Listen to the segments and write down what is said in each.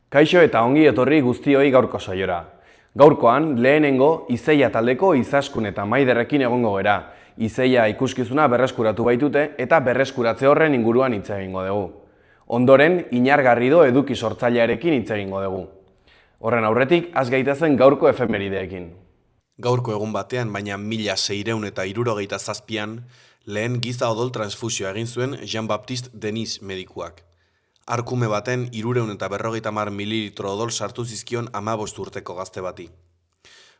Kaixo eta ongi etorri guztioi gaurko saiora. Gaurkoan, lehenengo Izeia taldeko Izaskun eta Maiderrekin egongo gera. Izeia ikuskizuna berreskuratu baitute eta berreskuratze horren inguruan hitz egingo dugu. Ondoren, Iñar Garrido eduki sortzailearekin hitz egingo dugu. Horren aurretik, has gaitezen gaurko efemerideekin. Gaurko egun batean, baina 1677an, lehen giza odol transfusioa egin zuen Jean-Baptiste Denis medikuak. Arkume baten 350 mililitro odol sartu zizkion 15 urteko gazte bati.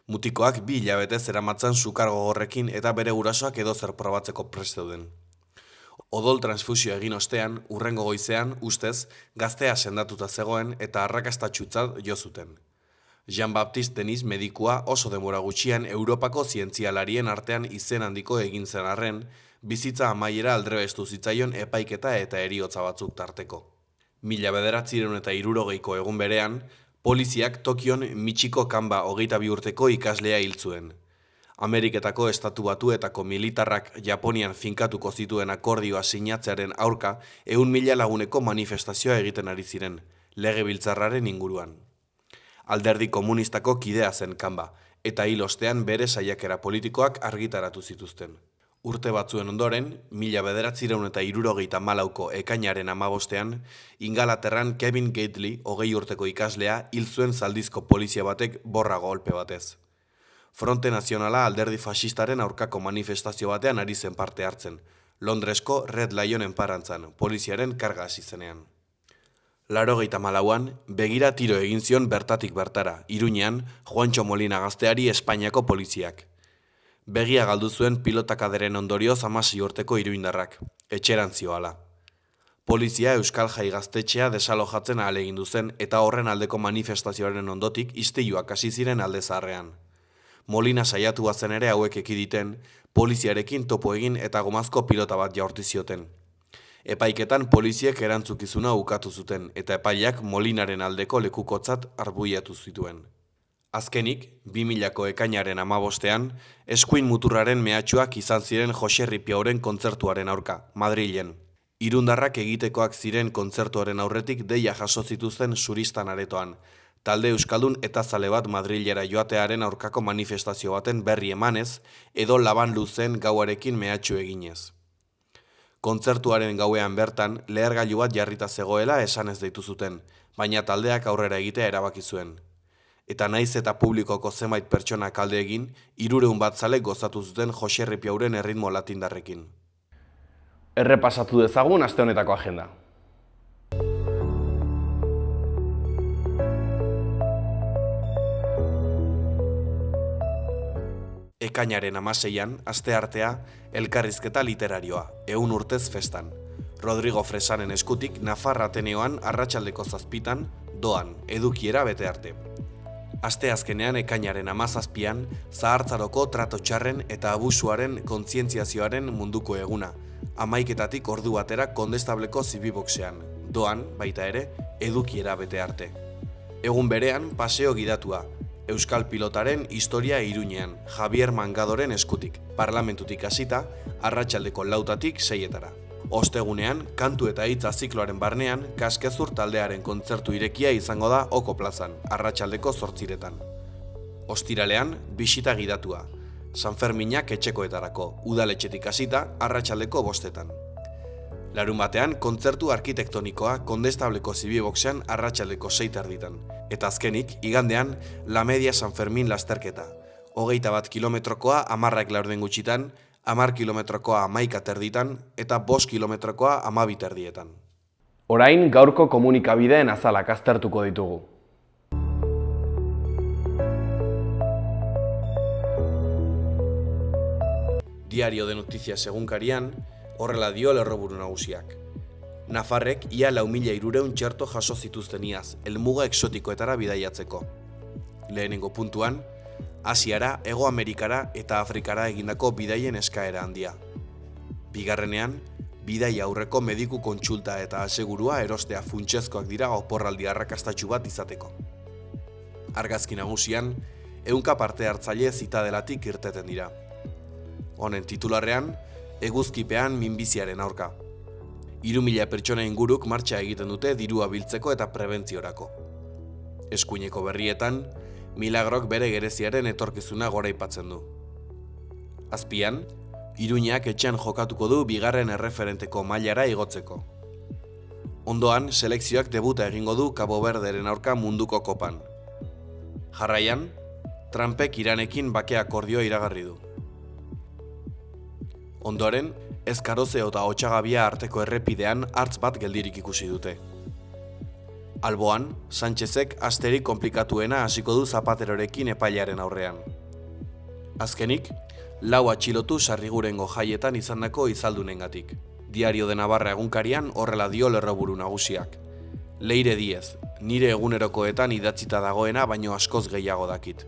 Mutikoak 2 hilabete zeramatzan sukar gogorrekin eta bere gurasoak edozer probatzeko prest zeuden. Odol transfusioa egin ostean, hurrengo goizean, ustez, gaztea sendatuta zegoen eta arrakastatsutzat jo zuten. Jean-Baptiste Denis medikua oso denbora gutxian Europako zientzialarien artean izen handiko egin zen arren, bizitza amaiera aldrebestu zitzaion epaiketa eta heriotza batzuk tarteko. 1960ko egun berean, poliziak Tokion Michiko Kamba 22 urteko ikaslea hil zuen. Ameriketako Estatu Batuetako militarrak Japonian finkatuko zituen akordioa sinatzearen aurka 100.000 laguneko manifestazioa egiten ari ziren, legebiltzarraren inguruan. Alderdi komunistako kidea zen Kamba, eta hil ostean bere saiakera politikoak argitaratu zituzten. Urte batzuen ondoren, 1974ko ekainaren 15ean, Ingalaterran Kevin Gately, 20 urteko ikaslea, hil zuen zaldizko polizia batek borra golpe batez. Fronte Nazionala alderdi faxistaren aurkako manifestazio batean ari zen parte hartzen, Londresko Red Lion enparantzan, poliziaren karga hasi zenean. 84an, begira tiro egin zion bertatik bertara, Iruñean, Juancho Molina gazteari Espainiako poliziak. Begia galdu zuen pilotakaderen ondorioz 16 urteko iruindarrak, etxeran zioala. Polizia Euskal Jai Gaztetxea desalojatzen ahalegindu zen eta horren aldeko manifestazioaren ondotik istiluak hasi ziren alde zaharrean. Molina saiatu bazen ere hauek ekiditen, poliziarekin topo egin eta gomazko pilota bat jaurti zioten. Epaiketan poliziek erantzukizuna ukatu zuten eta epaileak Molinaren aldeko lekukotzat arbuiatu zituen. Azkenik, 2000ko ekainaren 15ean, eskuin muturraren mehatxuak izan ziren Jose Ripiauren kontzertuaren aurka, Madrilen. Irundarrak egitekoak ziren kontzertuaren aurretik deia jaso zituzten Suristan aretoan, talde euskaldun eta zale bat Madrilera joatearen aurkako manifestazio baten berri emanez, edo laban luzen gauarekin mehatxu eginez. Kontzertuaren gauean bertan, lehergailu bat jarrita zegoela esanez deitu zuten, baina taldeak aurrera egitea erabaki zuen. Eta naiz eta publikoko zenbait pertsona kalde egin, 300 bat zalek gozatu zuten Jose Ripiauren erritmo latindarrekin. Errepasatu dezagun aste honetako agenda. Ekainaren 16an, asteartea, elkarrizketa literarioa, 100 urtez festan. Rodrigo Fresanen eskutik Nafar Ateneoan arratsaldeko 7 doan, edukiera bete arte. Asteazkenean ekainaren 17an, zahartzaroko trato txarren eta abusuaren kontzientziazioaren munduko eguna, 11etatik ordu batera Kondestableko zibiboxean, doan, baita ere, edukiera bete arte. Egun berean, paseo gidatua, Euskal pilotaren historia Iruñean, Javier Mangadoren eskutik, parlamentutik hasita, arratsaldeko 4tatik 6etara. Ostegunean, kantu eta hitza zikloaren barnean, Kaskezur taldearen kontzertu irekia izango da Oko plazan, arratsaldeko 8etan. Ostiralean, bisita gidatua, Sanferminak etxekoetarako, udaletxetik hasita, arratsaldeko 5etan. Larunbatean, kontzertu arkitektonikoa Kondestableko zibiboxean arratsaldeko 6 Eta azkenik, igandean, La Media San Fermin lasterketa. 21 kilometrokoa 10 laurden gutxitan, 10 kilometrokoa 11 eta 5 kilometrokoa 12 Orain, gaurko komunikabideen azalak aztertuko ditugu. Diario de Noticias egunkarian, horrela dio lerroburu nagusiak. Nafarrek ia 4.300 txerto jaso zituzten iaz, helmuga exotikoetara bidaiatzeko. Lehenengo puntuan, Asiara, Hego Amerikara eta Afrikara egindako bidaien eskaera handia. Bigarrenean, bidaia aurreko mediku kontsulta eta asegurua erostea funtsezkoak dira oporraldi arrakastatsu bat izateko. Argazki nagusian, 100 parte hartzaile zitadelatik irteten dira. Honen titularrean, eguzkipean minbiziaren aurka. 3.000 pertsona inguruk martxa egiten dute dirua biltzeko eta prebentziorako. Eskuineko berrietan, Milagrok bere gereziaren etorkizuna goraipatzen du. Azpian, Iruñak etxean jokatuko du bigarren erreferenteko mailara igotzeko. Ondoan, selekzioak debuta egingo du Cabo Verderen aurka munduko kopan. Jarraian, Trumpek Iranekin bake akordioa iragarri du. Ondoren, Ezkarozeo eta Otsagabia arteko errepidean hartz bat geldirik ikusi dute. Alboan, Sánchezek asterik konplikatuena hasiko du Zapaterorekin epailearen aurrean. Azkenik, 4 atxilotu Sarrigurengo jaietan izandako izaldunengatik. Diario de Navarra egunkarian horrela dio lerroburu nagusiak. Leire Diez, nire egunerokoetan idatzita dagoena baino askoz gehiago dakit.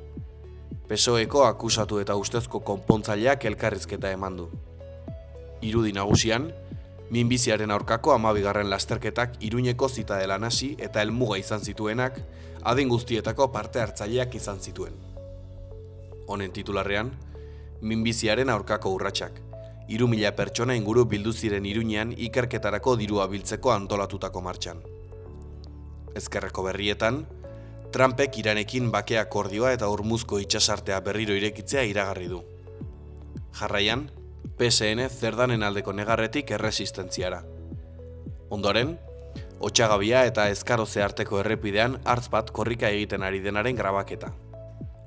PSOEko akusatu eta ustezko konpontzaileak elkarrizketa eman du. Irudi nagusian, minbiziaren aurkako 12. lasterketak Iruñeko zitadelan hasi eta helmuga izan zituenak, adin guztietako parte hartzaileak izan zituen. Honen titularrean, minbiziaren aurkako urratsak, 3.000 pertsona inguru bildu ziren Iruñean ikerketarako dirua biltzeko antolatutako martxan. Ezkerreko berrietan, Trumpek Iranekin bake akordioa eta Hormuzko itsasartea berriro irekitzea iragarri du. Jarraian, PSN Zerdanen aldeko negarretik erresistentziara. Ondoren, Otsagabia eta Ezkaroze arteko errepidean hartz bat korrika egiten ari denaren grabaketa.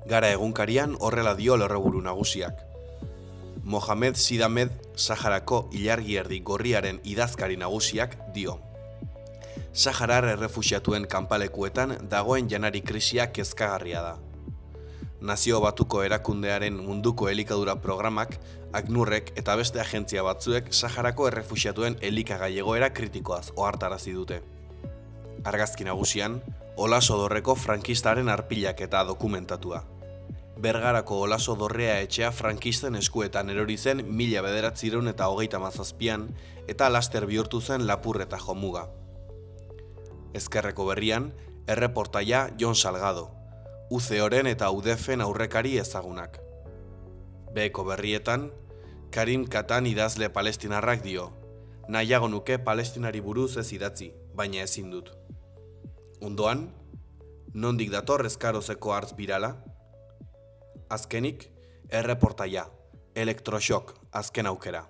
Gara egunkarian horrela dio lerroburu nagusiak. Mohamed Sidamed Saharako ilargi gorriaren idazkari nagusiak dio. Saharar errefuxiatuen kanpalekuetan dagoen janari krisia kezkagarria da. Nazio Batuko erakundearen munduko elikadura programak, ACNURrek eta beste agentzia batzuek Saharako errefuxiatuen elikagai egoera kritikoaz ohartarazi dute. Argazki nagusian, Olaso Dorreko frankistaren arpilaketa dokumentatua. Bergarako Olaso Dorrea etxea frankisten eskuetan erori zen 1937an eta laster bihurtu zen lapur eta jomuga. Ezkerreko berrian, erreportaia Jon Salgado, UCOren eta UDEFen aurrekari ezagunak. Beheko berrietan, Karim Katan idazle palestinarrak dio, nahiago nuke Palestinari buruz ez idatzi, baina ezin dut. Ondoan, nondik dator Ezkarozeko hartz birala? Azkenik, erreportaia, Elektroshock, azken aukera.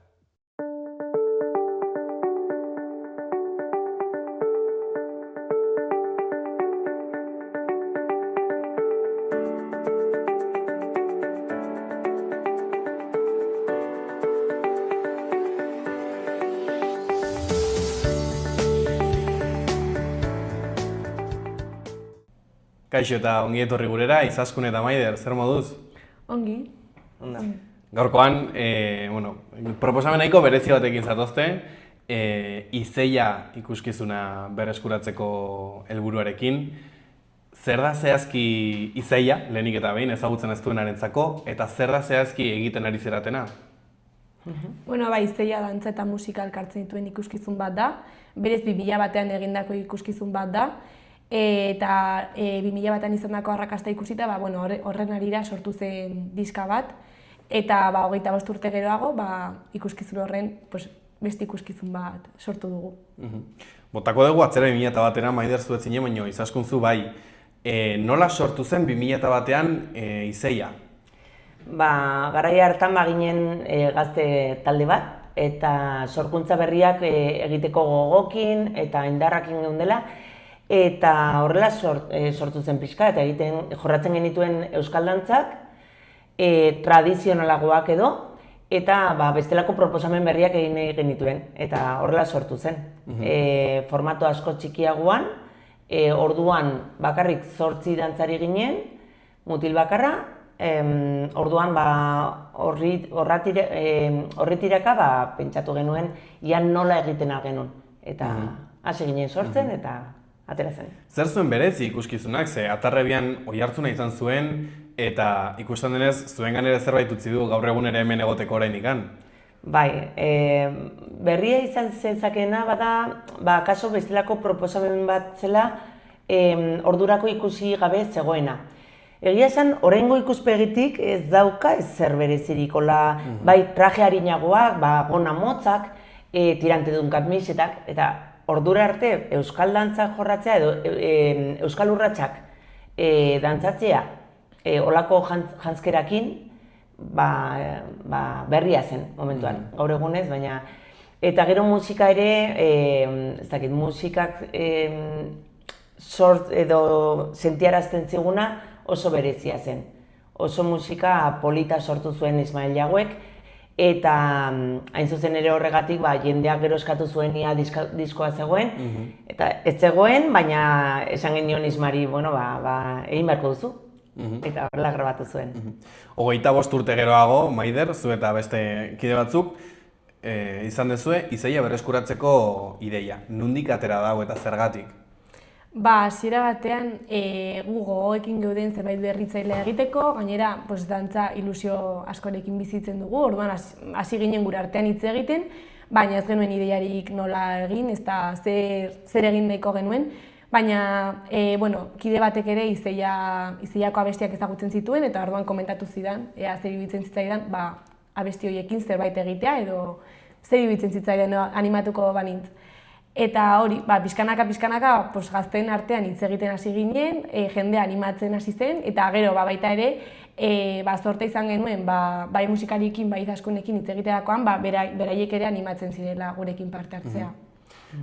Kaixo eta ongi etorri gurera, Izaskun eta Maider, zer moduz? Ongi. Gaurkoan, proposamen nahiko berezi batekin zatozte, Izeia ikuskizuna berreskuratzeko helburuarekin. Zer da zehazki Izeia, lehenik eta behin ezagutzen ez duenarentzako, eta zer da zehazki egiten ari zeratena? Izeia dantza eta musika elkartzen dituen ikuskizun bat da, berez 2000 batean egindako ikuskizun bat da, eta 2000 batean izandako arrakasta ikusita, horren arira sortu zen diska bat, eta 25 urte geroago ikuskizun horren beste ikuskizun bat sortu dugu. Botako dugu atzera 2000 batera, Maider zuet zinen, baina Izaskun zu bai. Nola sortu zen 2000 batean Izeia? Garai hartan ginen gazte talde bat, eta sorkuntza berriak egiteko gogokin eta indarrakin geundela, eta horrela sortu zen pixka, eta jorratzen genituen euskal dantzak, tradizionalagoak edo, eta bestelako proposamen berriak egin genituen, eta horrela sortu zen. Formato asko txikiagoan, orduan bakarrik 8 dantzari ginen, mutil bakarra, orduan horretiraka pentsatu genuen ian nola egiten algenuen, eta hasi ginen sortzen, eta atera zen. Zer zuen berezi ikuskizunak, ze Atarrebian oihartzuna izan zuen, eta ikusten denez zuengan ere zerbait utzi du gaur egun ere hemen egoteko orainikan? Bai, berria izan zezakeena bada, kaso bestelako proposamen bat zela ordurako ikusi gabe zegoena. Egia esan, oraingo ikuspegitik ez dauka ez zer berezirik, bai traje harinagoak, gona motzak, tirantedun kamisetak, eta ordura arte euskal dantzak jorratzea edo euskal urratsak dantzatzea olako jantzkerakin berria zen momentuan, gaur egunez, baina eta gero musika ere, ez dakit, musikak sort edo sentiarazten ziguna oso berezia zen. Oso musika polita sortu zuen Ismael Yaguek, eta hain zuzen ere horregatik jendeak gero eskatu zuen ia diskoa zegoen, eta ez zegoen, baina esan genion Ismari, egin beharko duzu, eta horrela grabatu zuen. 25 urte geroago, Maider, zu eta beste kide batzuk, izan duzue Izeia berreskuratzeko ideia. Nondik atera dago eta zergatik? Hasiera batean gu gogoekin geuden zerbait berritzailea egiteko, gainera dantza ilusio askorekin bizitzen dugu, orduan hasi ginen gure artean hitz egiten, baina ez genuen ideiarik nola egin, ez da zer egin nahiko genuen, baina kide batek ere Izeiako abestiak ezagutzen zituen, eta orduan komentatu zidan, ea zer iruditzen zitzaidan abesti horiekin zerbait egitea, edo zer iruditzen zitzaidan animatuko banintz. Eta hori, pixkanaka, gazteen artean hitz egiten hasi ginen, jende animatzen hasi zen, eta gero baita ere, zorte izan genuen, bai musikariekin, bai Izaskunekin hitz egiterakoan, beraiek ere animatzen zirela gurekin parte hartzea.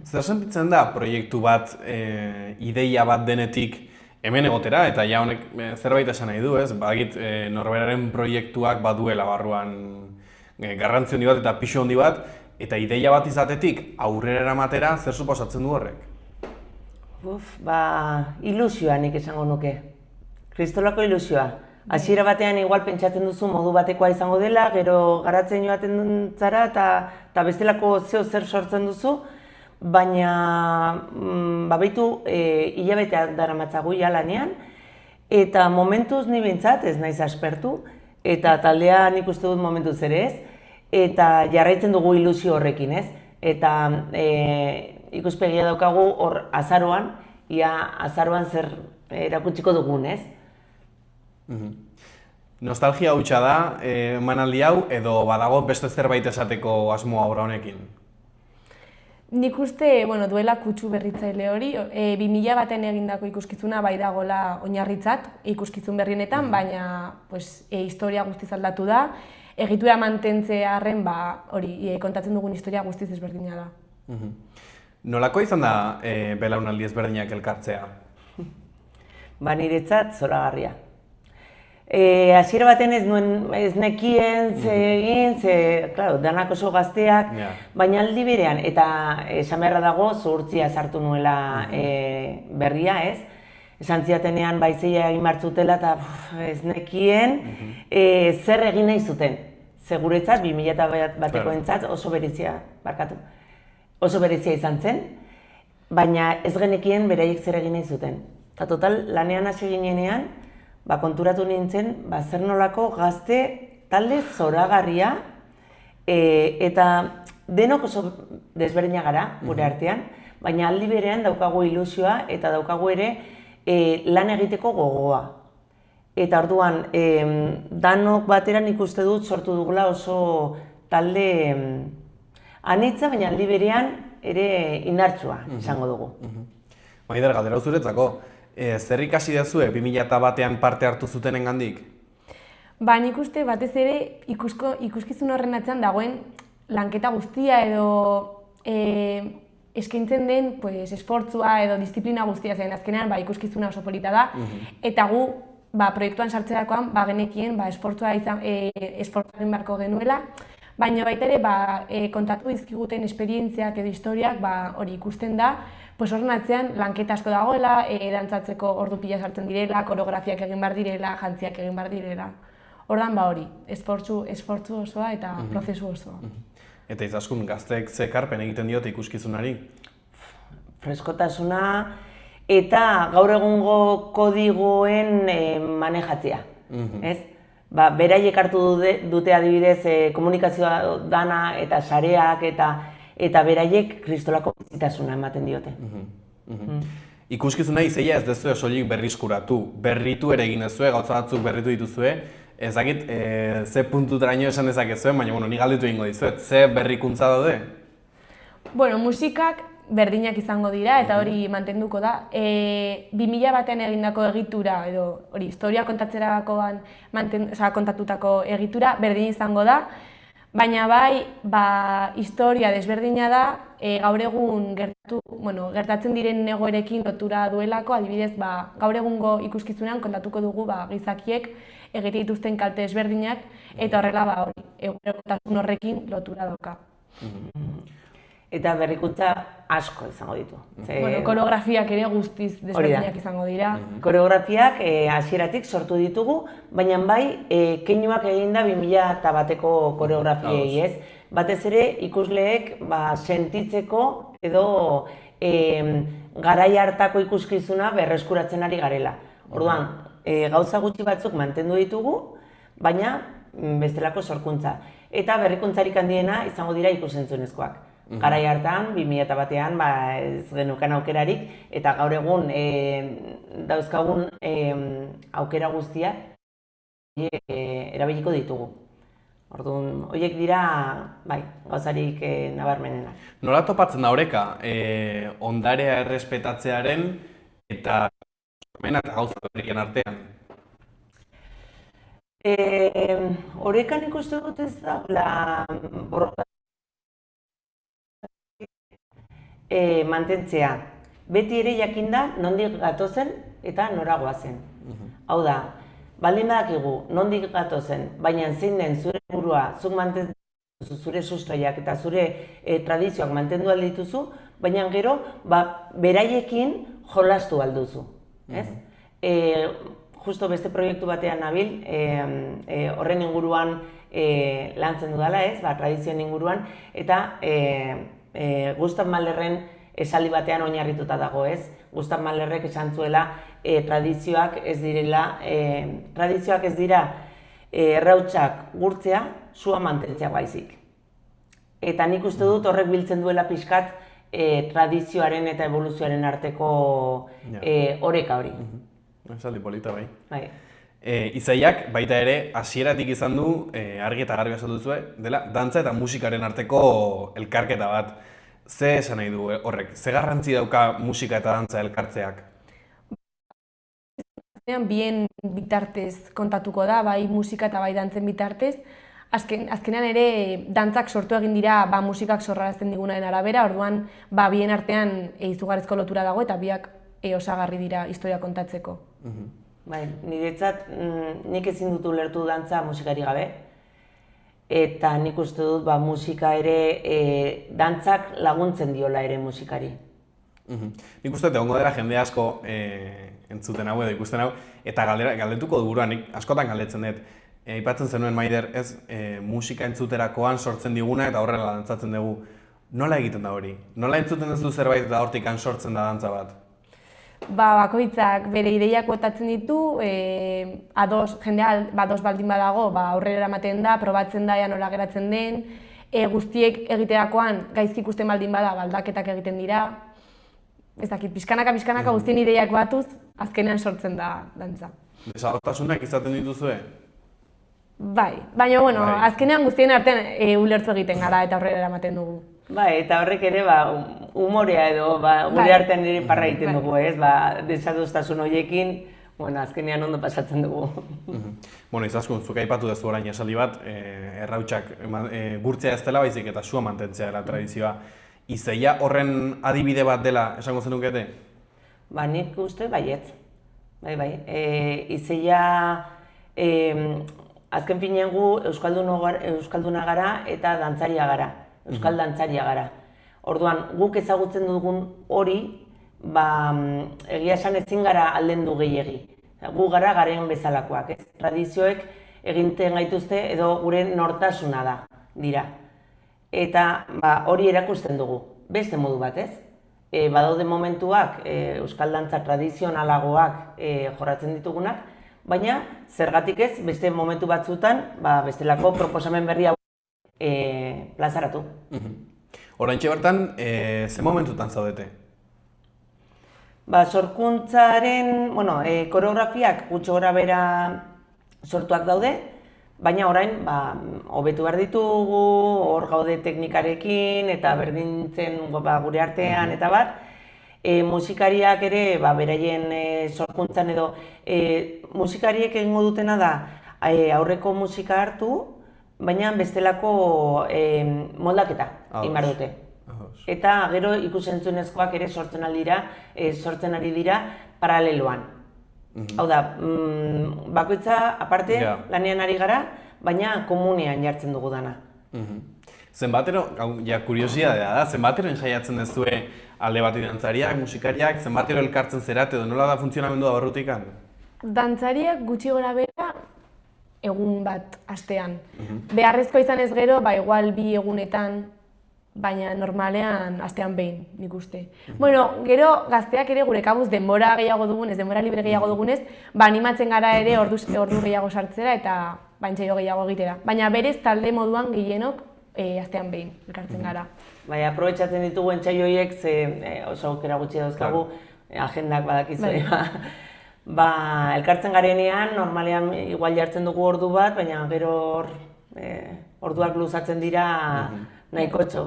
Zer sentitzen da proiektu bat, ideia bat denetik hemen egotera, eta ja honek zerbait esan nahi du, ez? Bagit norberaren proiektuak baduela barruan garrantzi handi bat eta pisu handi bat, eta ideia bat izatetik aurrera eramatera zer suposatzen du horrek? Ilusioa nik esango nuke. Kristolako ilusioa. Hasiera batean igual pentsatzen duzu modu batekoa izango dela, gero garatzen joaten zara eta bestelako zer sortzen duzu, baina baitu hilabetea daramatzagu ja lanean, eta momentuz ni behintzat ez naiz aspertu, eta taldea nik uste dut momentuz ere ez, eta jarraitzen dugu ilusio horrekin, ez? Eta ikuspegia daukagu hor azaroan, azaroan zer erakutsiko dugun, ez? Nostalgia hutsa da emanaldi hau, edo badago beste zerbait esateko asmoa obra honekin? Nik uste, duela kutsu berritzaile hori, 2000 baten egindako ikuskizuna bai dagoela oinarritzat ikuskizun berrienetan, baina historia guztiz aldatu da, egitura mantentzea arren, kontatzen dugun historia guztiz ezberdina da. Nolako izan da belaunaldi ezberdinak elkartzea? Niretzat zoragarria. Hasiera baten ez nekien egin, danak oso gazteak, baina aldi berean, eta esan beharra dago zuhurtzia sartu nuela berria, ez? Esan ziatenean Izeia egin martzutela eta ez nekien zer egin nahi zuten. Seguretzat, 2000 bateko entzat oso berezia izan zen, baina ez genekien beraiek zer egin nahi zuten. Eta total, lanean hasi ginenean, konturatu nintzen, zer nolako gazte talde zoragarria, eta denok oso desberdina gara gure artean, baina aldi berean daukagu ilusioa eta daukagu ere lan egiteko gogoa. Eta orduan, danok bateran ikuste dut sortu dugula oso talde anitza, baina aldi berean ere indartsua izango dugu. Maider, galdera zuretzako, zer ikasi dezue 2000 batean parte hartu zutenengandik? Nik uste batez ere ikuskizun horren atzean dagoen lanketa guztia edo eskaintzen den esfortzua edo disiplina guztia zen. Azkenean ikuskizuna oso polita da, eta gu proiektuan sartzerakoan genekien esfortzua egin beharko genuela, baina baita ere kontatu dizkiguten esperientziak edo historiak hori ikusten da, horren atzean lanketa asko dagoela, dantzatzeko ordu pila sartzen direla, koreografiak egin behar direla, jantziak egin behar direla. Ordan hori, esfortzu osoa eta prozesu osoa. Eta Izaskun, gazteek ze ekarpen egiten diote ikuskizunari? Freskotasuna eta gaur egungo kodigoen manejatzea. Beraiek hartu dute adibidez komunikazioa dana eta sareak eta beraiek kristolako bizitasuna ematen diote. Ikuskizuna Izeia ez dezue soilik berriskuratu, berritu ere egin dezue, gauza batzuk berritu dituzue. Ez dakit, ze puntutaraino esan dezakezuen, baina ni galdetu egingo dizuet, ze berrikuntza daude? Musikak berdinak izango dira eta hori mantenduko da. 2000 batean egindako egitura edo hori historia kontatzerakoan kontatutako egitura berdin izango da, baina bai, historia desberdina da gaur egun gertatzen diren egoerekin lotura duelako, adibidez, gaur egungo ikuskizunean kontatuko dugu gizakiek egite dituzten kalte ezberdinak eta horrela egunerokotasun horrekin lotura dauka. Eta berrikuntza asko izango ditu. Koreografiak ere guztiz desberdinak izango dira. Koreografiak hasieratik sortu ditugu, baina bai keinuak eginda 2000 bateko koreografiei, ez? Batez ere ikusleek sentitzeko edo garai hartako ikuskizuna berreskuratzen ari garela. Orduan, gauza gutxi batzuk mantendu ditugu, baina bestelako sorkuntza. Eta berrikuntzarik handiena izango dira ikusentzunezkoak. Garai hartan, 2000 batean, ez genukan aukerarik, eta gaur egun dauzkagun aukera guztiak erabiliko ditugu. Orduan, horiek dira, gauzarik nabarmenena. Nola topatzen da oreka, ondarea errespetatzearen eta gauza berrien artean? Orekan ikusten dut ez da, mantentzea. Beti ere jakinda nondik gatozen eta nora goazen. Hau da, baldin badakigu nondik gatozen, baina zein den zure burua, zuk mantentzen zure sustraiak eta zure tradizioak mantendu aldituzu, baina gero beraiekin jolastu alduzu. Justo beste proiektu batean nabil, horren inguruan lantzen dudala, tradizioen inguruan, eta Gustav Mahlerren esaldi batean oinarrituta dago, ez? Gustav Mahlerrek esan zuela tradizioak ez dira errautsak gurtzea, sua mantentzea baizik. Eta nik uste dut horrek biltzen duela pixkat tradizioaren eta evoluzioaren arteko oreka hori. Esaldi polita bai. Izaiak baita ere hasieratik izan du, argi eta garbi esan duzue, dela dantza eta musikaren arteko elkarketa bat. Ze esan nahi du horrek? Ze garrantzi dauka musika eta dantza elkartzeak? Bien bitartez kontatuko da, bai musika eta bai dantzen bitartez. Azkenean ere dantzak sortu egin dira musikak sorrarazten digunaren arabera, orduan bien artean izugarrizko lotura dago eta biak osagarri dira historia kontatzeko. Niretzat, nik ezin dut ulertu dantza musikari gabe, eta nik uste dut musika ere dantzak laguntzen diola ere musikari. Nik uste dut egongo dela jende asko entzuten hau edo ikusten hau, eta galdetuko duguruan, nik askotan galdetzen dut. Aipatzen zenuen Maider, musika entzuterakoan sortzen diguna eta horrela dantzatzen dugu. Nola egiten da hori? Nola entzuten duzu zerbait eta hortik sortzen da dantza bat? Bakoitzak bere ideiak botatzen ditu, jendea ados baldin badago aurrera eramaten da, probatzen da nola geratzen den, guztiek egiterakoan gaizki ikusten baldin bada aldaketak egiten dira. Ez dakit, pixkanaka guztien ideiak batuz, azkenean sortzen da dantza. Desadostasunak izaten dituzue? Bai, baina azkenean guztien artean ulertu egiten gara eta aurrera eramaten dugu. Eta horrek ere umorea edo gure artean ere parra egiten dugu, desadostasun horiekin, azkenean ondo pasatzen dugu. Izaskun, zuk aipatu duzu orain esaldi bat, errautsak gurtzea ez dela baizik eta sua mantentzea dela tradizioa. Izeia horren adibide bat dela esango zenukete? Nik uste baietz. Izeia, azken finean gu euskalduna gara eta dantzaria gara. Euskal dantzaria gara. Orduan, guk ezagutzen dugun hori, egia esan ezin gara aldendu gehiegi. Gu gara garen bezalakoak, ez? Tradizioek eginten gaituzte edo gure nortasuna da, dira. Eta hori erakusten dugu, beste modu bat, ez? Badaude momentuak, euskal dantza tradizionalagoak jorratzen ditugunak, baina zergatik ez, beste momentu batzutan, bestelako proposamen berri hau plazaratu. Oraintxe bertan, ze momentutan zaudete? Sorkuntzaren, koreografiak gutxo gora bera sortuak daude, baina orain hobetu behar ditugu, hor gaude teknikarekin eta berdintzen gure artean eta bar. Musikariak ere, beraien sorkuntzan edo, musikariek egingo dutena da aurreko musika hartu, baina bestelako moldaketa egin behar dute. Eta gero ikus-entzunezkoak ere sortzen ari dira paraleloan. Hau da, bakoitza aparte lanean ari gara, baina komunean jartzen dugu dana. Zenbatero, kuriosidadea da, zenbatero ensaiatzen dezue alde bati dantzariak, musikariak, zenbatero elkartzen zerat edo nola da funtzionamendua barrutikan? Dantzariak gutxi gora bera egun bat astean. Beharrezko izan ez gero, igual 2 egunetan, baina normalean astean behin, nik uste. Bueno, gero gazteak ere gure kabuz denbora gehiago dugunez, denbora libre gehiago dugunez, animatzen gara ere ordu gehiago sartzera eta entsaio gehiago egitera. Baina berez talde moduan gehienok astean behin elkartzen gara. Bai, aprobetxatzen ditugu entsaio horiek, oso aukera gutxi dauzkagu, agendak badakizue. Elkartzen garenean, normalean igual jartzen dugu ordu bat, baina gero orduak luzatzen dira nahikotxo.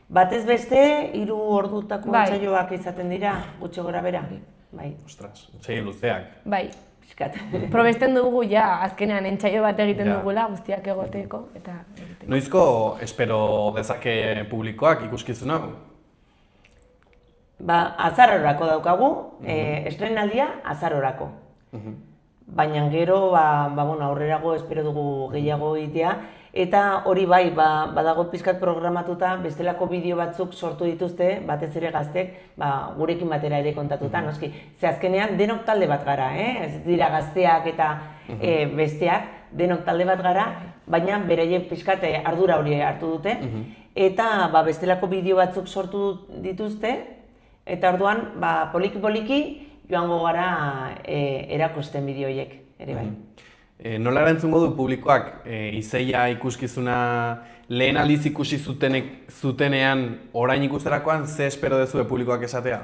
Batez beste, 3 ordutako entsaioak izaten dira, gutxi gora bera. Ostras, entsaio luzeak. Bai. Probesten dugu azkenean entsaio bat egiten dugula guztiak egoteko eta egiteko. Noizko espero dezake publikoak ikuskizun hau? Azarorako daukagu, estrenaldia azarorako. Baina gero, aurrerago espero dugu gehiago egitea. Eta hori bai, badago pizkat programatuta, bestelako bideo batzuk sortu dituzte, batez ere gaztek, gurekin batera ere kontatuta, noski. Ze azkenean denok talde bat gara, ez dira gazteak eta besteak, denok talde bat gara, baina beraiek pizkat ardura hori hartu dute. Eta bestelako bideo batzuk sortu dituzte, eta orduan, poliki-poliki joango gara erakusten bideo horiek, ere bai. Nola erantzungo du publikoak Izeia ikuskizuna lehen aldiz ikusi zutenean orain ikusterakoan, ze espero dezue publikoak esatea?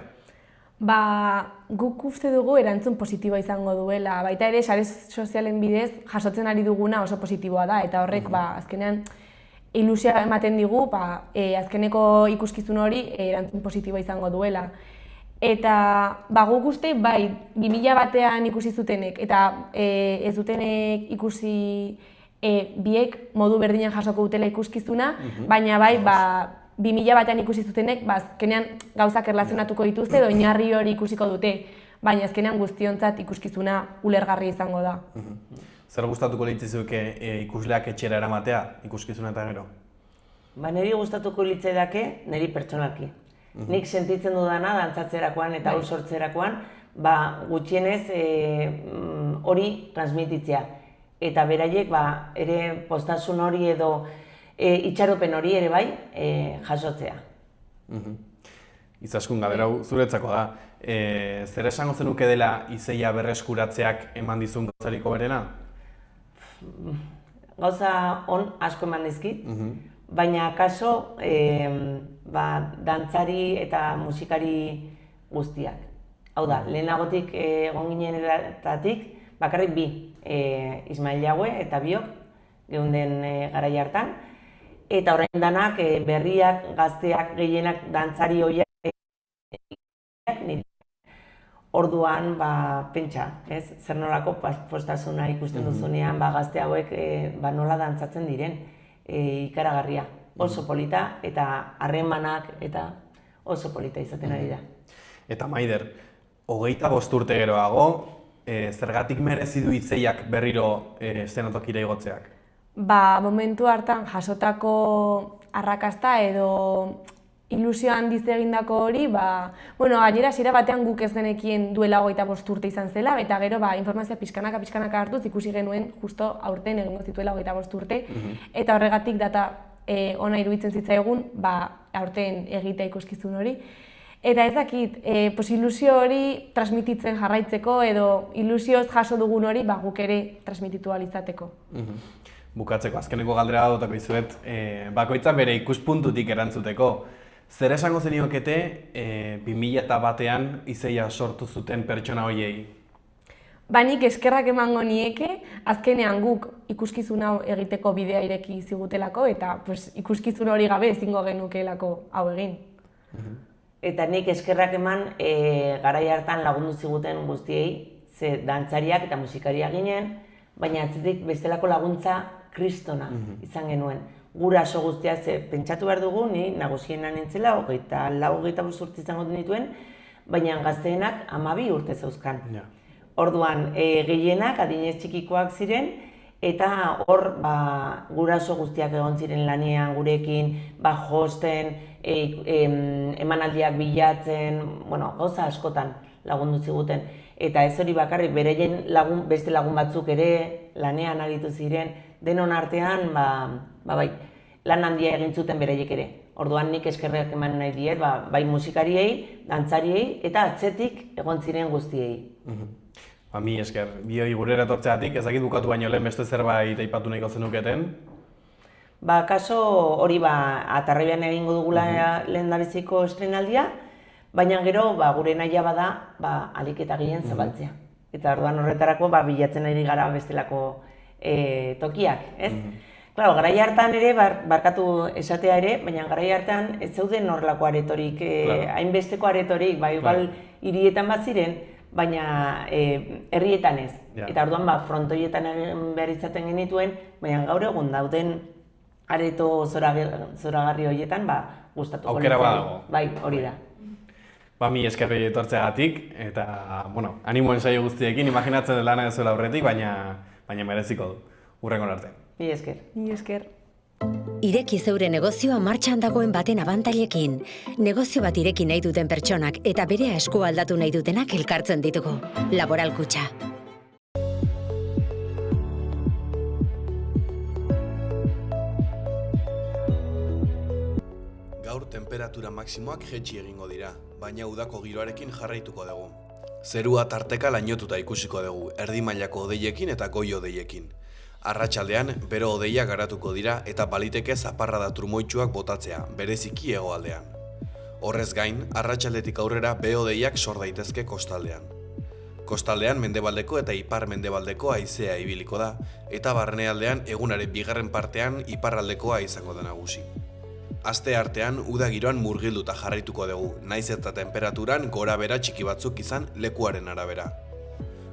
Guk uste dugu erantzun positiboa izango duela, baita ere sare sozialen bidez jasotzen ari duguna oso positiboa da, eta horrek azkenean ilusioa ematen digu azkeneko ikuskizun hori erantzun positiboa izango duela. Eta guk uste, 2000 batean ikusi zutenek eta ez dutenek ikusi biek modu berdinean jasoko dutela ikuskizuna, baina 2000 batean ikusi zutenek azkenean gauzak erlazionatuko dituzte edo oinarri hori ikusiko dute, baina azkenean guztiontzat ikuskizuna ulergarri izango da. Zer gustatuko litzizuke ikusleak etxera eramatea ikuskizuna eta gero? Niri gustatuko litzaidake, niri pertsonalki. Nik sentitzen dudana dantzatzerakoan eta hau sortzerakoan, gutxienez hori transmititzea. Eta beraiek ere postasun hori edo itxaropen hori ere bai jasotzea. Izaskun, galdera hau zuretzako da. Zer esango zenuke dela Izeia berreskuratzeak eman dizun gauzariko berena? Gauza on asko eman dizkit. Baina kaso, dantzari eta musikari guztiak. Hau da, lehenagotik egon ginenetatik, bakarrik 2, Ismael Jaue eta biok, geunden garai hartan. Eta orain danak berriak, gazteak, gehienak dantzari horiek nire. Orduan, pentsa, zer nolako postasuna ikusten duzunean, gazte hauek nola dantzatzen diren. Ikaragarria, oso polita eta harremanak eta oso polita izaten ari da. Eta Maider, 25 urte geroago, zergatik merezi du Izeiak berriro eszenatokira igotzeak? Momentu hartan jasotako arrakasta edo ilusio handiz egindako hori, gainera hasiera batean guk ez genekien duela 25 urte izan zela, eta gero informazioa pixkanaka hartuz ikusi genuen justo aurten egingo zituela 25 urte, eta horregatik data ona iruditzen zitzaigun aurten egitea ikuskizun hori. Eta ez dakit, ilusio hori transmititzen jarraitzeko edo ilusioz jaso dugun hori guk ere transmititu ahal izateko. Bukatzeko, azkeneko galdera dutako izuet, bakoitza bere ikuspuntutik erantzuteko. Zer esango zeniokete 2000 batean Izeia sortu zuten pertsona horiei? Nik eskerrak emango nieke, azkenean guk ikuskizun hau egiteko bidea ireki zigutelako, eta ikuskizun hori gabe ezingo genukeelako hau egin. Eta nik eskerrak eman garai hartan lagundu ziguten guztiei, ze dantzariak eta musikariak ginen, baina atzetik bestelako laguntza kristona izan genuen. Guraso guztia ze pentsatu behar dugu, ni nagusiena nintzela, 24-25 urte izango nituen, baina gazteenak 12 urte zeuzkan. Orduan, gehienak adinez txikikoak ziren, eta hor guraso guztiak egon ziren lanean gurekin, josten, emanaldiak bilatzen, gauza askotan lagundu ziguten. Eta ez hori bakarrik, bereien beste lagun batzuk ere lanean aritu ziren, denon artean, lan handia egin zuten bereiek ere. Orduan nik eskerrak eman nahi diet, bai musikariei, dantzariei, eta atzetik egon ziren guztiei. Mi esker, bioi gurera etortzeatik, ezakit bukatu baino lehen beste zerbait aipatu nahiko zenuketen? Kaso hori Atarraibian egingo dugula lehendabiziko estrenaldia, baina gero gure nahia bada alik eta gehien zabaltzea. Eta orduan horretarako bilatzen ari gara bestelako tokiak, ez? Claro, garai hartan ere, barkatu esatea ere, baina garai hartan ez zeuden horrelako aretorik, hainbesteko aretorik, igual hirietan bat ziren, baina herrietan ez. Eta orduan frontoietan behar izaten genituen, baina gaur egun dauden areto zoragarri horietan gustatuko. Aukera badago. Bai, hori da. Mi esker etortzeagatik, eta, animoen saio guztiekin, imaginatzen lana ez zuela aurretik, baina mereziko du. Hurrengo arte. Mi esker. Mi esker. Ireki zeure negozioa martxan dagoen baten abantailekin. Negozio bat ireki nahi duten pertsonak eta berea esku aldatu nahi dutenak elkartzen ditugu. Laboral Kutxa. Gaur temperatura maksimoak jetxi egingo dira, baina udako giroarekin jarraituko dugu. Zerua tarteka lainotuta ikusiko dugu, erdi mailako odeiekin eta goi odeiekin. Arratsaldean bero hodeiak garatuko dira eta baliteke zaparrada trumoitsuak botatzea, bereziki hegoaldean. Horrez gain, arratsaldetik aurrera behe hodeiak sor daitezke kostaldean. Kostaldean mendebaldeko eta ipar-mendebaldeko haizea ibiliko da, eta barnealdean egunaren bigarren partean iparraldekoa izango da nagusi. Aste artean uda giroan murgilduta jarraituko dugu, naiz eta temperaturan gora-behera txiki batzuk izan lekuaren arabera.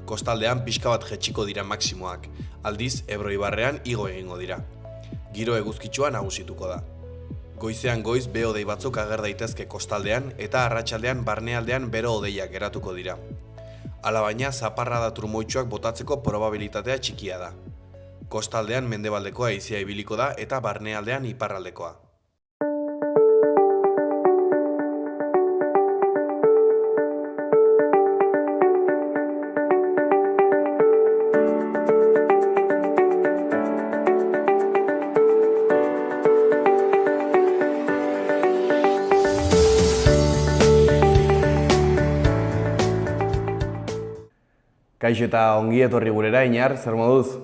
Kostaldean pixka bat jetxiko dira maksimoak, aldiz Ebro ibarrean igo egingo dira. Giro eguzkitsua nagusituko da. Goizean goiz behe hodei batzuk ager daitezke kostaldean eta arratsaldean barnealdean bero hodeiak geratuko dira. Alabaina zaparrada trumoitsuak botatzeko probabilitatea txikia da. Kostaldean mendebaldekoa haizea ibiliko da eta barnealdean iparraldekoa. Kaixo eta ongi etorri gurera, Iñar, zer moduz?